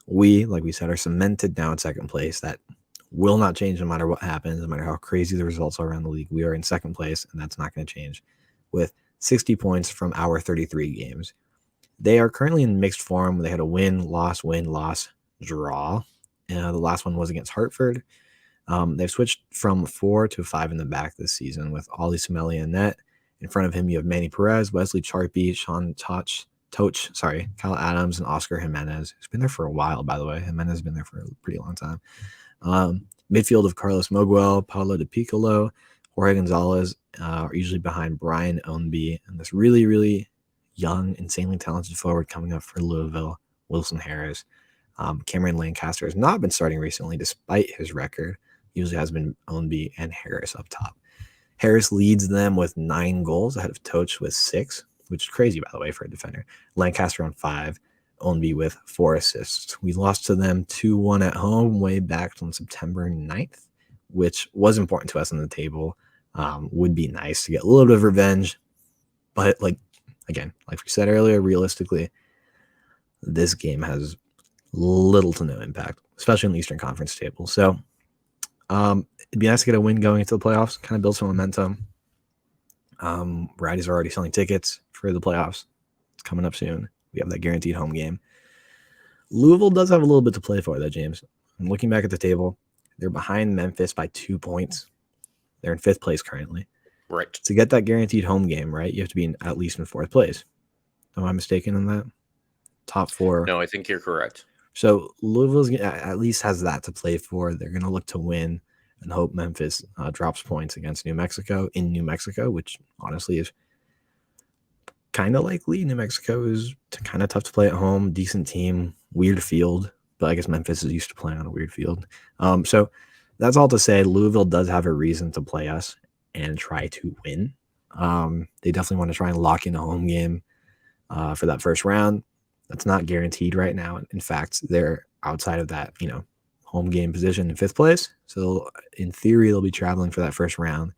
We, like we said, are cemented now in second place. That will not change no matter what happens, no matter how crazy the results are around the league. We are in second place, and that's not going to change with 60 points from our 33 games. They are currently in mixed form. They had a win, loss, draw. The last one was against Hartford. They've switched from 4 to 5 in the back this season with Ollie Semelli in net. In front of him, you have Manny Perez, Wesley Charpie, Sean Toch, Kyle Adams, and Oscar Jimenez, who's been there for a while, by the way. Jimenez has been there for a pretty long time. Midfield of Carlos Moguel, Paulo De Piccolo, Jorge Gonzalez are usually behind Brian Ownby, and this really, really young, insanely talented forward coming up for Louisville, Wilson Harris. Cameron Lancaster has not been starting recently, despite his record. Usually has been Ownby and Harris up top. Harris leads them with 9 goals ahead of Toch with 6. which is crazy, by the way, for a defender. Lancaster on 5, Ownby with 4 assists. We lost to them 2-1 at home way back on September 9th, which was important to us on the table. Would be nice to get a little bit of revenge. But, again, like we said earlier, realistically, this game has little to no impact, especially in the Eastern Conference table. So it'd be nice to get a win going into the playoffs, kind of build some momentum. Rowdies are already selling tickets for the playoffs. It's coming up soon. We have that guaranteed home game. Louisville does have a little bit to play for, though, James. I'm looking back at the table. They're behind Memphis by 2 points. They're in 5th place currently. Right. To get that guaranteed home game, right, you have to be at least in 4th place. Am I mistaken in that? Top 4. No, I think you're correct. So Louisville at least has that to play for. They're going to look to win and hope Memphis drops points against New Mexico in New Mexico, which honestly is kind of likely. New Mexico is kind of tough to play at home. Decent team, weird field, but I guess Memphis is used to playing on a weird field. So that's all to say Louisville does have a reason to play us and try to win. They definitely want to try and lock in a home game for that first round. That's not guaranteed right now. In fact, they're outside of that, home game position in 5th place. So in theory, they'll be traveling for that first round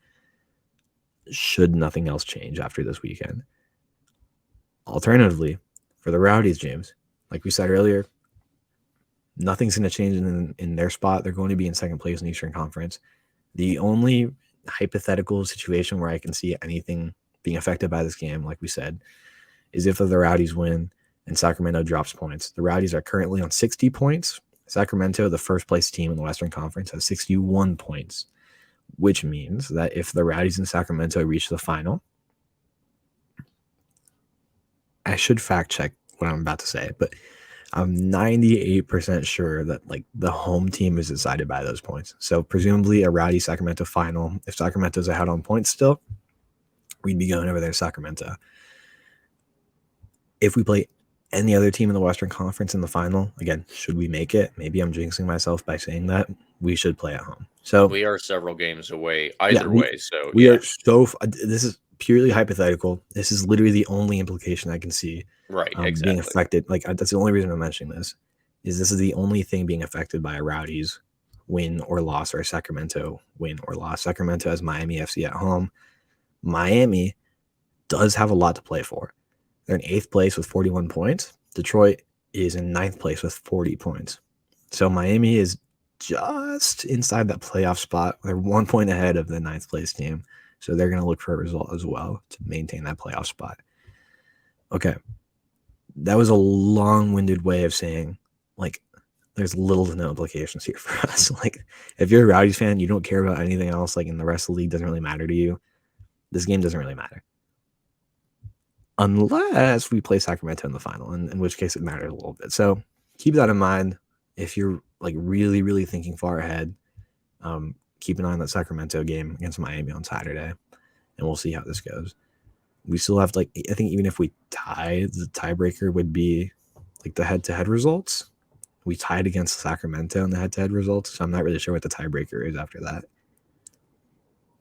should nothing else change after this weekend. Alternatively, for the Rowdies, James, like we said earlier, nothing's going to change in their spot. They're going to be in 2nd place in the Eastern Conference. The only hypothetical situation where I can see anything being affected by this game, like we said, is if the Rowdies win and Sacramento drops points. The Rowdies are currently on 60 points. Sacramento, the 1st place team in the Western Conference, has 61 points, which means that if the Rowdies and Sacramento reach the final, I should fact check what I'm about to say, but I'm 98% sure that the home team is decided by those points. So presumably a Rowdy Sacramento final. If Sacramento's ahead on points still, we'd be going over there to Sacramento. If we play any other team in the Western Conference in the final, again, should we make it? Maybe I'm jinxing myself by saying that. We should play at home. So we are several games away either way. So we are so. This is purely hypothetical. This is literally the only implication I can see. Right, exactly. Being affected. That's the only reason I'm mentioning this. This is the only thing being affected by a Rowdies win or loss or a Sacramento win or loss. Sacramento has Miami FC at home. Miami does have a lot to play for. They're in 8th place with 41 points. Detroit is in 9th place with 40 points. So Miami is just inside that playoff spot. They're 1 point ahead of the 9th place team. So they're going to look for a result as well to maintain that playoff spot. Okay. That was a long-winded way of saying, there's little to no implications here for us. If you're a Rowdies fan, you don't care about anything else, in the rest of the league doesn't really matter to you. This game doesn't really matter. Unless we play Sacramento in the final, in which case it matters a little bit. So keep that in mind. If you're really, really thinking far ahead, keep an eye on that Sacramento game against Miami on Saturday, and we'll see how this goes. We still have I think even if we tie, the tiebreaker would be the head-to-head results. We tied against Sacramento in the head-to-head results, so I'm not really sure what the tiebreaker is after that.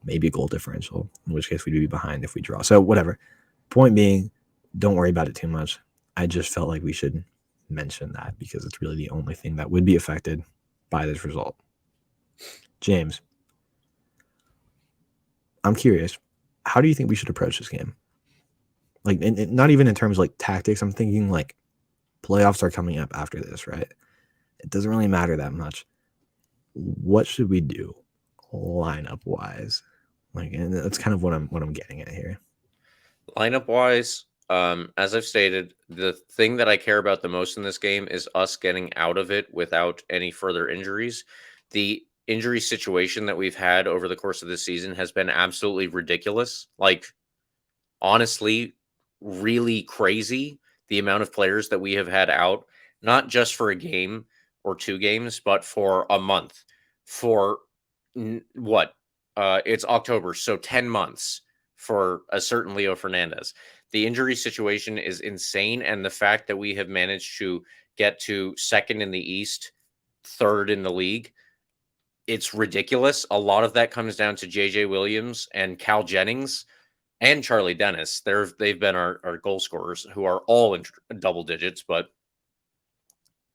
Maybe a goal differential, in which case we'd be behind if we draw. So whatever. Point being, don't worry about it too much. I just felt like we should mention that because it's really the only thing that would be affected by this result. James, I'm curious. How do you think we should approach this game? Not even in terms of tactics. I'm thinking playoffs are coming up after this, right? It doesn't really matter that much. What should we do lineup wise? And that's kind of what I'm getting at here. Lineup wise, as I've stated, the thing that I care about the most in this game is us getting out of it without any further injuries. The injury situation that we've had over the course of this season has been absolutely ridiculous. Honestly, really crazy. The amount of players that we have had out, not just for a game or 2 games, but for a month. For it's October, so 10 months. For a certain Leo Fernandez. The injury situation is insane, and the fact that we have managed to get to 2nd in the East, 3rd in the league, it's ridiculous. A lot of that comes down to JJ Williams and Cal Jennings, and Charlie Dennis. They've been our goal scorers, who are all in double digits. But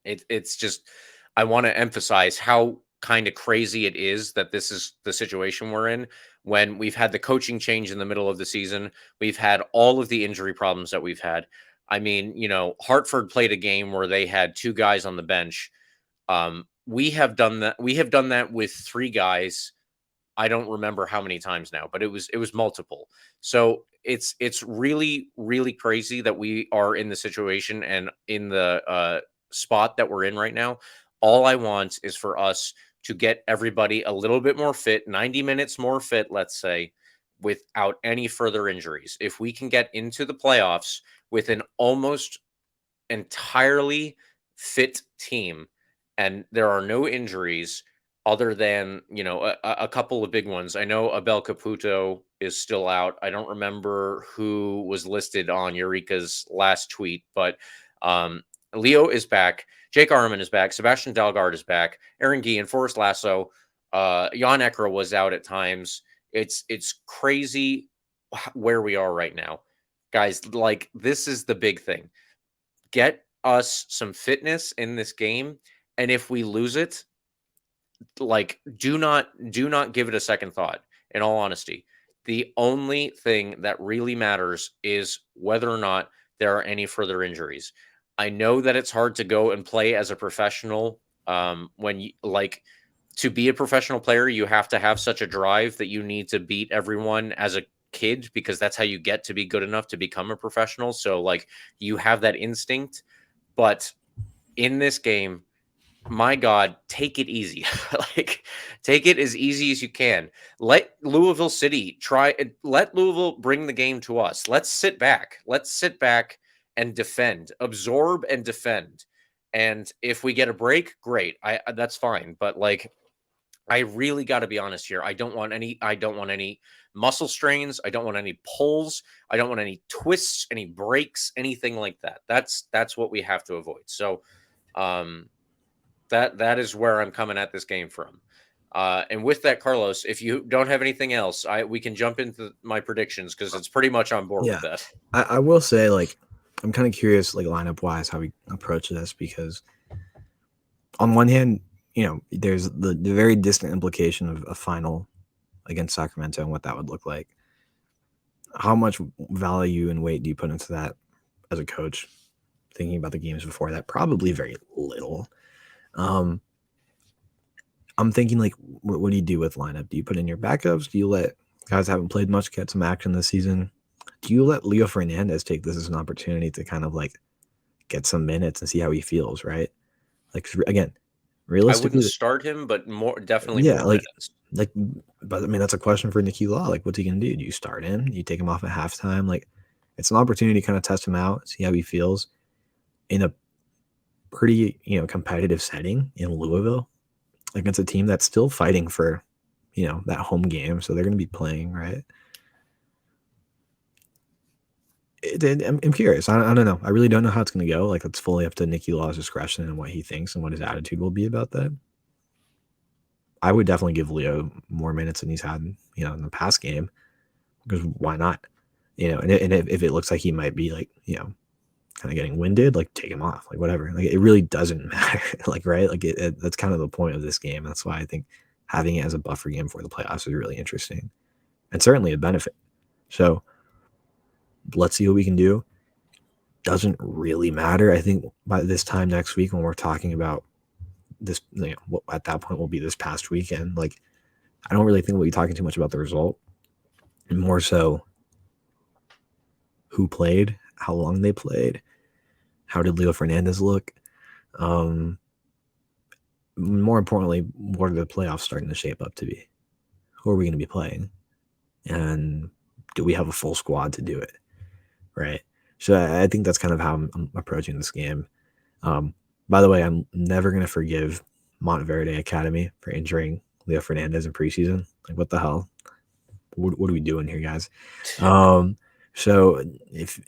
it's just, I want to emphasize how kind of crazy it is that this is the situation we're in, when we've had the coaching change in the middle of the season. We've had all of the injury problems that we've had. I mean, Hartford played a game where they had 2 guys on the bench. We have done that. We have done that with 3 guys. I don't remember how many times now, but it was multiple. So it's really, really crazy that we are in the situation and in the spot that we're in right now. All I want is for us to get everybody a little bit more fit, 90 minutes more fit, let's say, without any further injuries. If we can get into the playoffs with an almost entirely fit team and there are no injuries, other than a couple of big ones. I know Abel Caputo is still out. I don't remember who was listed on Eureka's last tweet, but Leo is back. Jake Arman is back. Sebastian Dalgard is back. Aaron Gee and Forrest Lasso. Jan Ekra was out at times. It's crazy where we are right now, guys. Like, this is the big thing. Get us some fitness in this game, and if we lose it, like, do not give it a second thought. In all honesty, the only thing that really matters is whether or not there are any further injuries. I know that it's hard to go and play as a professional. When you, like, to be a professional player, you have to have such a drive that you need to beat everyone as a kid, because that's how you get to be good enough to become a professional. So, like, you have that instinct. But in this game, my God, take it easy. Like, take it as easy as you can. Let Louisville City let Louisville bring the game to us. Let's sit back. And defend, absorb and defend. And if we get a break, great. That's fine. But, like, I really got to be honest here. I don't want any muscle strains. I don't want any pulls. I don't want any twists, any breaks, anything like that. That's what we have to avoid. So, that is where I'm coming at this game from. And with that, Carlos, if you don't have anything else, we can jump into my predictions, because it's pretty much on board with that. I will say, like, I'm kind of curious, like, lineup wise, how we approach this, because on one hand, there's the very distant implication of a final against Sacramento and what that would look like. How much value and weight do you put into that as a coach, thinking about the games before that? Probably very little. I'm thinking, like, what do you do with lineup? Do you put in your backups? Do you let guys who haven't played much get some action this season? Do you let Leo Fernandez take this as an opportunity to kind of, like, get some minutes and see how he feels, right? Like, again, realistically, I wouldn't start him, but definitely more minutes. But I mean, that's a question for Nicky Law. Like, what's he gonna do? Do you start him? Do you take him off at halftime? Like, it's an opportunity to kind of test him out, see how he feels in a pretty, competitive setting in Louisville against a team that's still fighting for, that home game. So they're going to be playing, right? I'm curious. I don't know. I really don't know how it's going to go. Like, it's fully up to Nicky Law's discretion and what he thinks and what his attitude will be about that. I would definitely give Leo more minutes than he's had, in the past game, because why not? And if it looks like he might be, like, kind of getting winded, like, take him off, like, whatever. Like, it really doesn't matter, like, right? Like, that's kind of the point of this game. That's why I think having it as a buffer game for the playoffs is really interesting and certainly a benefit. So let's see what we can do. Doesn't really matter. I think by this time next week, when we're talking about this, at that point will be this past weekend. Like, I don't really think we'll be talking too much about the result, and more so who played, how long they played, how did Leo Fernandez look? More importantly, what are the playoffs starting to shape up to be? Who are we going to be playing? And do we have a full squad to do it? Right. So I think that's kind of how I'm approaching this game. By the way, I'm never going to forgive Montverde Academy for injuring Leo Fernandez in preseason. Like, what the hell? What are we doing here, guys? So if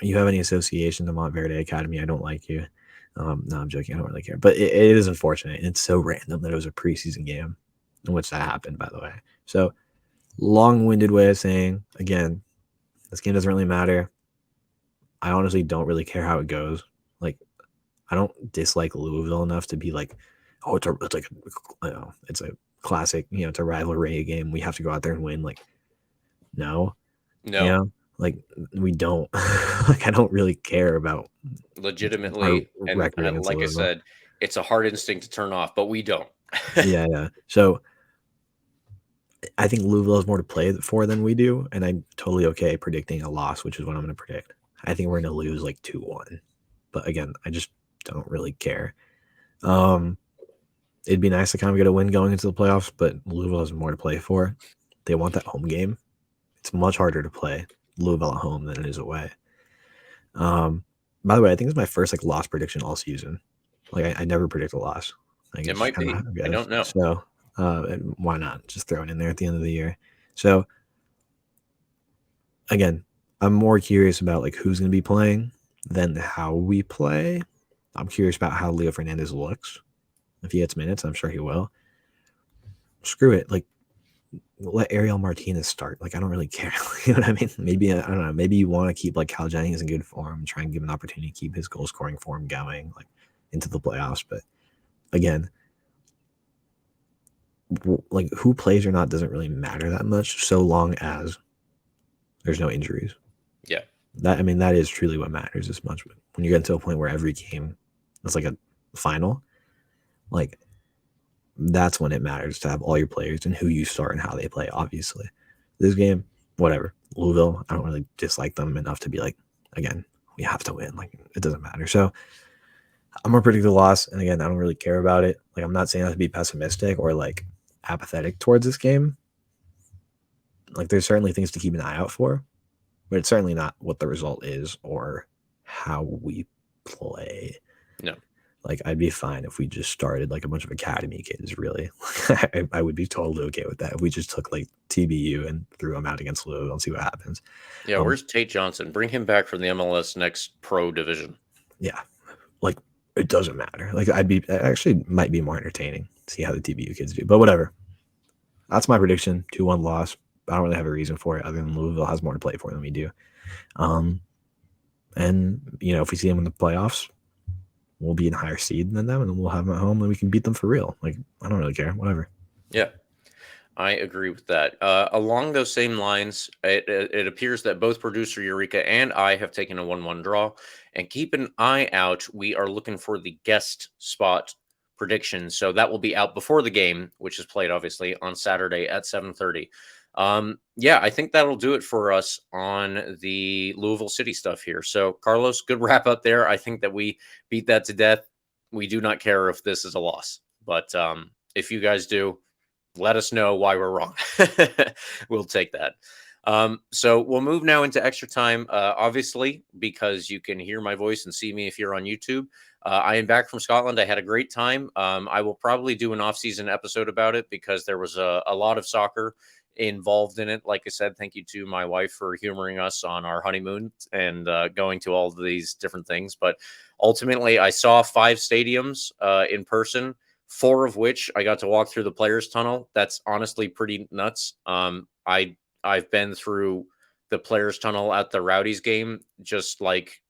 you have any association to Montverde Academy, I don't like you. No, I'm joking. I don't really care. But it is unfortunate. It's so random that it was a preseason game in which that happened, by the way. So long-winded way of saying, again, This game doesn't really matter. I honestly don't really care how it goes. Like, I don't dislike Louisville enough to be like, oh, it's a classic, it's a rivalry game. We have to go out there and win. Like, no, like we don't. Like, I don't really care about legitimately. our And record against like I Louisville. said, it's a hard instinct to turn off, but we don't. Yeah. So I think Louisville has more to play for than we do, and I'm totally okay predicting a loss, which is what I'm going to predict. I think we're going to lose like 2-1, but again, I just don't really care. It'd be nice to kind of get a win going into the playoffs, but Louisville has more to play for. They want that home game. It's much harder to play Louisville at home than it is away. By the way, I think it's my first like loss prediction all season. Like I never predict a loss. Like, It might be. I don't know. So why not just throw it in there at the end of the year? So again, I'm more curious about like who's going to be playing than how we play. I'm curious about how Leo Fernandez looks. If he gets minutes, I'm sure he will. Screw it. Like, let Ariel Martinez start. Like, I don't really care. You know what I mean? Maybe, I don't know. Maybe you want to keep like Cal Jennings in good form, try and give him an opportunity to keep his goal scoring form going like into the playoffs. But again, like who plays or not doesn't really matter that much so long as there's no injuries. Yeah. That is truly what matters as much. When you get to a point where every game is like a final, like that's when it matters to have all your players and who you start and how they play. Obviously, this game, whatever. Louisville, I don't really dislike them enough to be like, again, we have to win. Like, it doesn't matter. So I'm gonna predict the loss, and again, I don't really care about it. Like, I'm not saying that to be pessimistic or like apathetic towards this game. Like, there's certainly things to keep an eye out for, but it's certainly not what the result is or how we play. No. Like, I'd be fine if we just started like a bunch of academy kids, really. I would be totally okay with that. If we just took like TBU and threw them out against Louisville and see what happens. Yeah, where's Tate Johnson? Bring him back from the MLS Next Pro division. Yeah. Like, it doesn't matter. Like, actually might be more entertaining to see how the TBU kids do. But whatever. That's my prediction. 2-1 loss. I don't really have a reason for it other than Louisville has more to play for than we do. And, if we see them in the playoffs, we'll be in higher seed than them, and then we'll have them at home, and we can beat them for real. Like, I don't really care. Whatever. Yeah, I agree with that. Along those same lines, it appears that both producer Eureka and I have taken a 1-1 draw. And keep an eye out. We are looking for the guest spot prediction. So that will be out before the game, which is played, obviously, on Saturday at 7:30. Yeah, I think that'll do it for us on the Louisville City stuff here. So, Carlos, good wrap up there. I think that we beat that to death. We do not care if this is a loss, but if you guys do, let us know why we're wrong. We'll take that. So we'll move now into extra time, obviously, because you can hear my voice and see me if you're on YouTube. I am back from Scotland. I had a great time. I will probably do an off-season episode about it because there was a lot of soccer involved in it. Like I said, thank you to my wife for humoring us on our honeymoon and going to all of these different things. But ultimately, I saw 5 stadiums in person, 4 of which I got to walk through the players' tunnel. That's honestly pretty nuts. I've been through the players' tunnel at the Rowdies game, just like,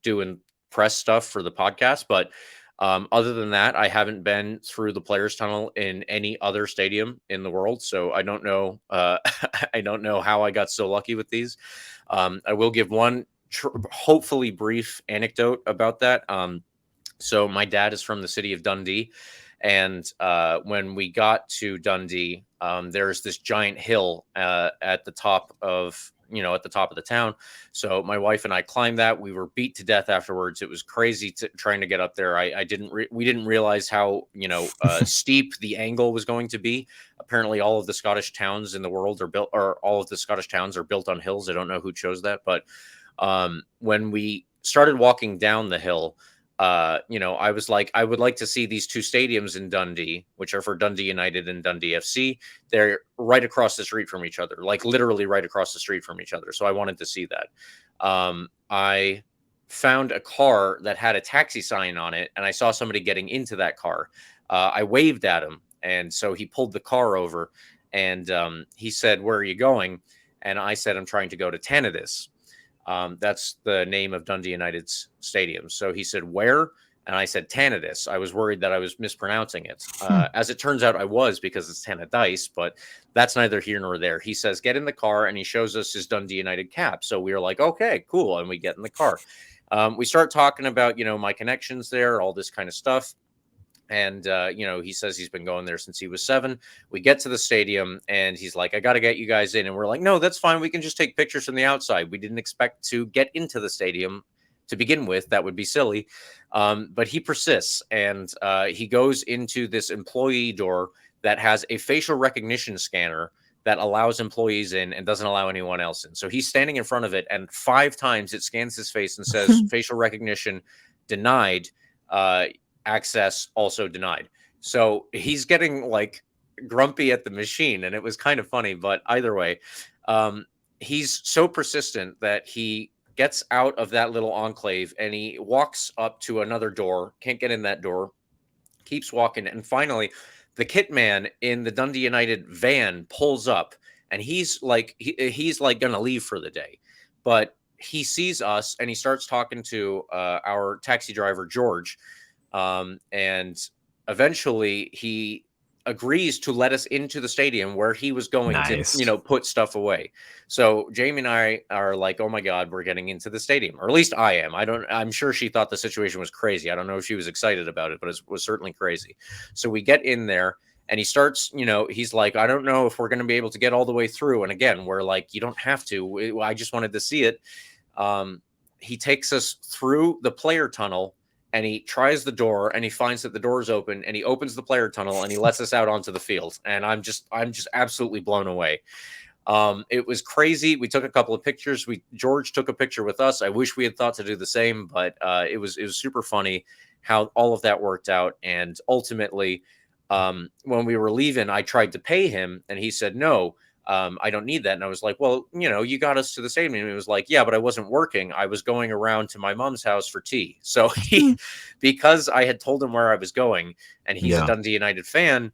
doing press stuff for the podcast. But other than that, I haven't been through the players' tunnel in any other stadium in the world. So I don't know. I don't know how I got so lucky with these. I will give one hopefully brief anecdote about that. So my dad is from the city of Dundee. And when we got to Dundee, there's this giant hill at the top of the town. So my wife and I climbed that. We were beat to death afterwards. It was crazy trying to get up there. We didn't realize how steep the angle was going to be. Apparently, all of the Scottish towns in the world are built, or all of the Scottish towns are built on hills. I don't know who chose that, but when we started walking down the hill, I was like, I would like to see these 2 stadiums in Dundee, which are for Dundee United and Dundee FC. They're right across the street from each other, like literally right across the street from each other. So I wanted to see that. I found a car that had a taxi sign on it, and I saw somebody getting into that car. I waved at him, and so he pulled the car over, and he said, "Where are you going?" And I said, I'm trying to go to Tanadis. That's the name of Dundee United's stadium. So he said, where? And I said, Tanadis. I was worried that I was mispronouncing it. As it turns out, I was, because it's Tannadice, but that's neither here nor there. He says, get in the car, and he shows us his Dundee United cap. So we were like, okay, cool. And we get in the car. We start talking about, my connections there, all this kind of stuff. And, he says he's been going there since he was 7. We get to the stadium and he's like, I got to get you guys in. And we're like, no, that's fine. We can just take pictures from the outside. We didn't expect to get into the stadium to begin with. That would be silly. But he persists, and he goes into this employee door that has a facial recognition scanner that allows employees in and doesn't allow anyone else in. So he's standing in front of it, and 5 times it scans his face and says facial recognition denied, access also denied. So he's getting like grumpy at the machine, and it was kind of funny. But either way, he's so persistent that he gets out of that little enclave and he walks up to another door, can't get in that door, keeps walking, and finally the kit man in the Dundee United van pulls up, and he's like gonna leave for the day, but he sees us and he starts talking to our taxi driver George, and eventually he agrees to let us into the stadium where he was going to, put stuff away. So Jamie and I are like, oh my God, we're getting into the stadium, or at least I am. I'm sure she thought the situation was crazy. I don't know if she was excited about it, but it was certainly crazy. So we get in there and he starts, he's like, I don't know if we're going to be able to get all the way through. And again, we're like, you don't have to. I just wanted to see it. He takes us through the player tunnel, and he tries the door, and he finds that the door is open, and he opens the player tunnel, and he lets us out onto the field. And I'm just absolutely blown away. It was crazy. We took a couple of pictures. George took a picture with us. I wish we had thought to do the same, but it was super funny how all of that worked out. And ultimately, when we were leaving, I tried to pay him, and he said, no, I don't need that. And I was like, well, you got us to the stadium. And he was like, yeah, but I wasn't working. I was going around to my mom's house for tea. So because I had told him where I was going, and he's a Dundee United fan,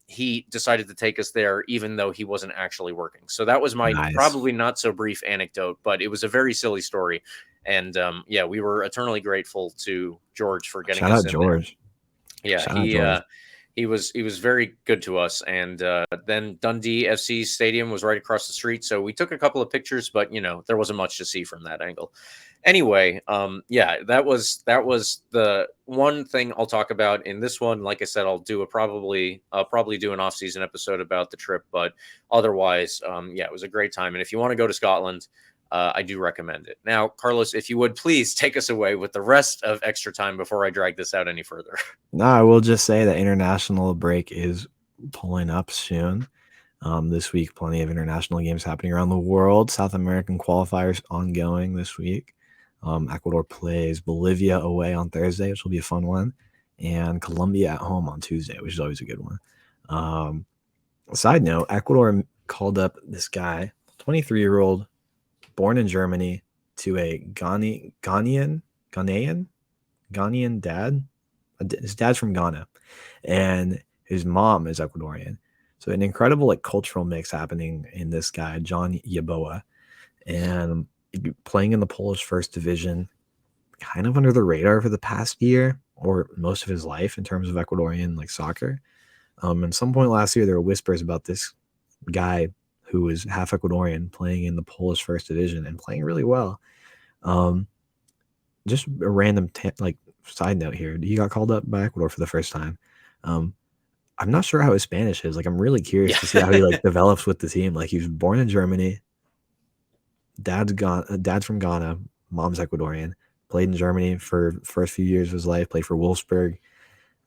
he decided to take us there, even though he wasn't actually working. So that was my probably not so brief anecdote, but it was a very silly story. And we were eternally grateful to George for getting us in George. There. Yeah, he was very good to us. And then Dundee FC Stadium was right across the street, so we took a couple of pictures, but there wasn't much to see from that angle. Anyway, that was the one thing I'll talk about in this one. Like I said, I'll probably do an off-season episode about the trip, but otherwise, it was a great time. And if you want to go to Scotland, I do recommend it. Now, Carlos, if you would please take us away with the rest of extra time before I drag this out any further. No, I will just say that international break is pulling up soon. This week, plenty of international games happening around the world. South American qualifiers ongoing this week. Ecuador plays Bolivia away on Thursday, which will be a fun one, and Colombia at home on Tuesday, which is always a good one. Side note, Ecuador called up this guy, 23-year-old, born in Germany, to a Ghanaian dad. His dad's from Ghana, and his mom is Ecuadorian. So an incredible cultural mix happening in this guy, John Yeboah, and playing in the Polish First Division, kind of under the radar for the past year or most of his life in terms of Ecuadorian soccer. At some point last year, there were whispers about this guy who was half Ecuadorian playing in the Polish First Division and playing really well. Just a random side note here. He got called up by Ecuador for the first time. I'm not sure how his Spanish is. I'm really curious to see how he develops with the team. He was born in Germany. Dad's from Ghana. Mom's Ecuadorian. Played in Germany for the first few years of his life. Played for Wolfsburg.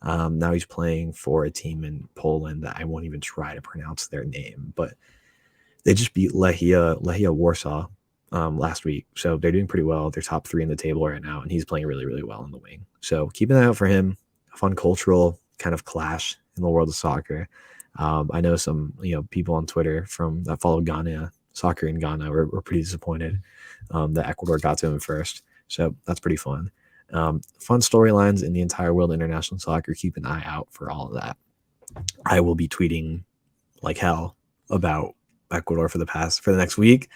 Now he's playing for a team in Poland that I won't even try to pronounce their name, but they just beat Lechia Warsaw last week. So they're doing pretty well. They're top 3 in the table right now, and he's playing really, really well in the wing. So keep an eye out for him. A fun cultural kind of clash in the world of soccer. I know some people on Twitter that follow Ghana, soccer in Ghana, were pretty disappointed that Ecuador got to him first. So that's pretty fun. Fun storylines in the entire world of international soccer. Keep an eye out for all of that. I will be tweeting like hell about Ecuador for the next week.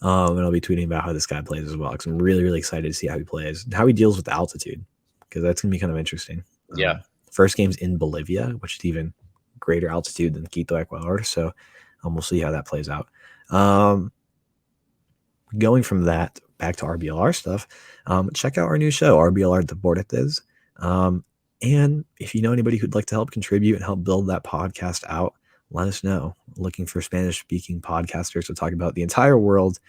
And I'll be tweeting about how this guy plays as well, because I'm really, really excited to see how he plays and how he deals with altitude, because that's going to be kind of interesting. Yeah. First game's in Bolivia, which is even greater altitude than Quito, Ecuador. So we'll see how that plays out. Going from that back to RBLR stuff, check out our new show, RBLR Deportes. And if you know anybody who'd like to help contribute and help build that podcast out, let us know. Looking for Spanish-speaking podcasters to talk about the entire world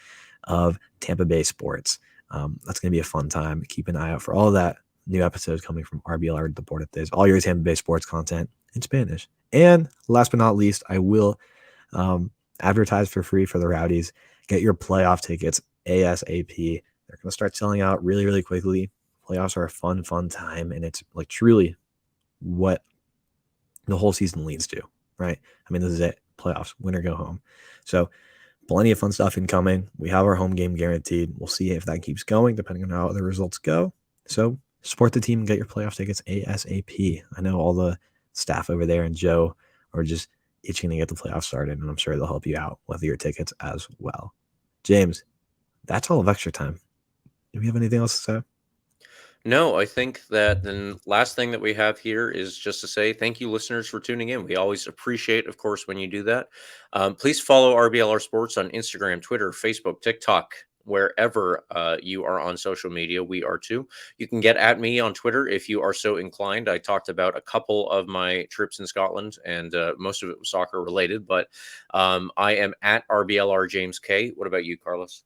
of Tampa Bay sports. That's going to be a fun time. Keep an eye out for all of that. New episodes coming from RBLR Deportes, all your Tampa Bay sports content in Spanish. And last but not least, I will advertise for free for the Rowdies. Get your playoff tickets ASAP. They're going to start selling out really, really quickly. Playoffs are a fun, fun time, and it's like truly what the whole season leads to, right? I mean, this is it. Playoffs, win or go home. So plenty of fun stuff incoming. We have our home game guaranteed. We'll see if that keeps going, depending on how the results go. So support the team and get your playoff tickets ASAP. I know all the staff over there and Joe are just itching to get the playoffs started, and I'm sure they'll help you out with your tickets as well. James, that's all of extra time. Do we have anything else to say? No, I think that the last thing that we have here is just to say thank you, listeners, for tuning in. We always appreciate, of course, when you do that. Please follow RBLR Sports on Instagram, Twitter, Facebook, TikTok, wherever you are on social media. We are too. You can get at me on Twitter if you are so inclined. I talked about a couple of my trips in Scotland, and most of it was soccer related, but I am at RBLR James K. What about you, Carlos?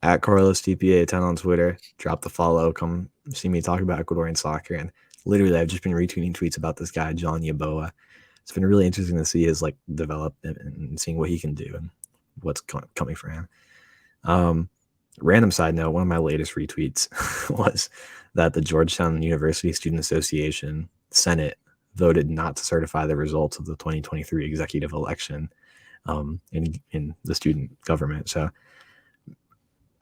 At Carlos TPA10 on Twitter. Drop the follow. Come see me talk about Ecuadorian soccer. And literally, I've just been retweeting tweets about this guy, John Yaboa. It's been really interesting to see his development and seeing what he can do and what's coming for him. Random side note, one of my latest retweets was that the Georgetown University Student Association Senate voted not to certify the results of the 2023 executive election in the student government. So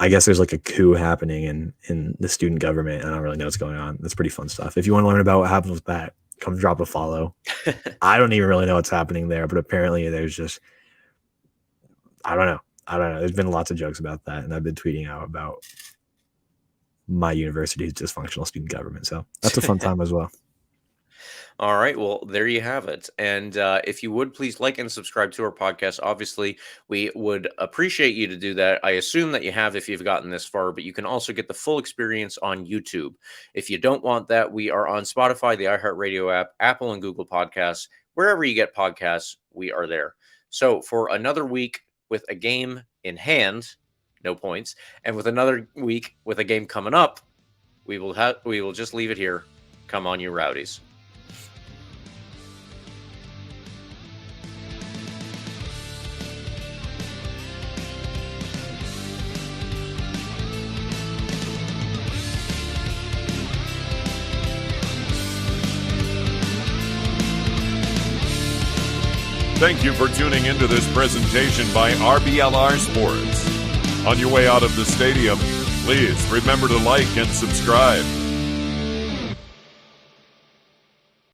I guess there's a coup happening in the student government. I don't really know what's going on. That's pretty fun stuff. If you want to learn about what happens with that, come drop a follow. I don't even really know what's happening there, but apparently there's just, I don't know. There's been lots of jokes about that, and I've been tweeting out about my university's dysfunctional student government. So that's a fun time as well. All right. Well, there you have it. And if you would please like and subscribe to our podcast. Obviously, we would appreciate you to do that. I assume that you have if you've gotten this far, but you can also get the full experience on YouTube. If you don't want that, we are on Spotify, the iHeartRadio app, Apple and Google Podcasts. Wherever you get podcasts, we are there. So for another week with a game in hand, no points, and with another week with a game coming up, we will just leave it here. Come on, you Rowdies. Thank you for tuning into this presentation by RBLR Sports. On your way out of the stadium, please remember to like and subscribe.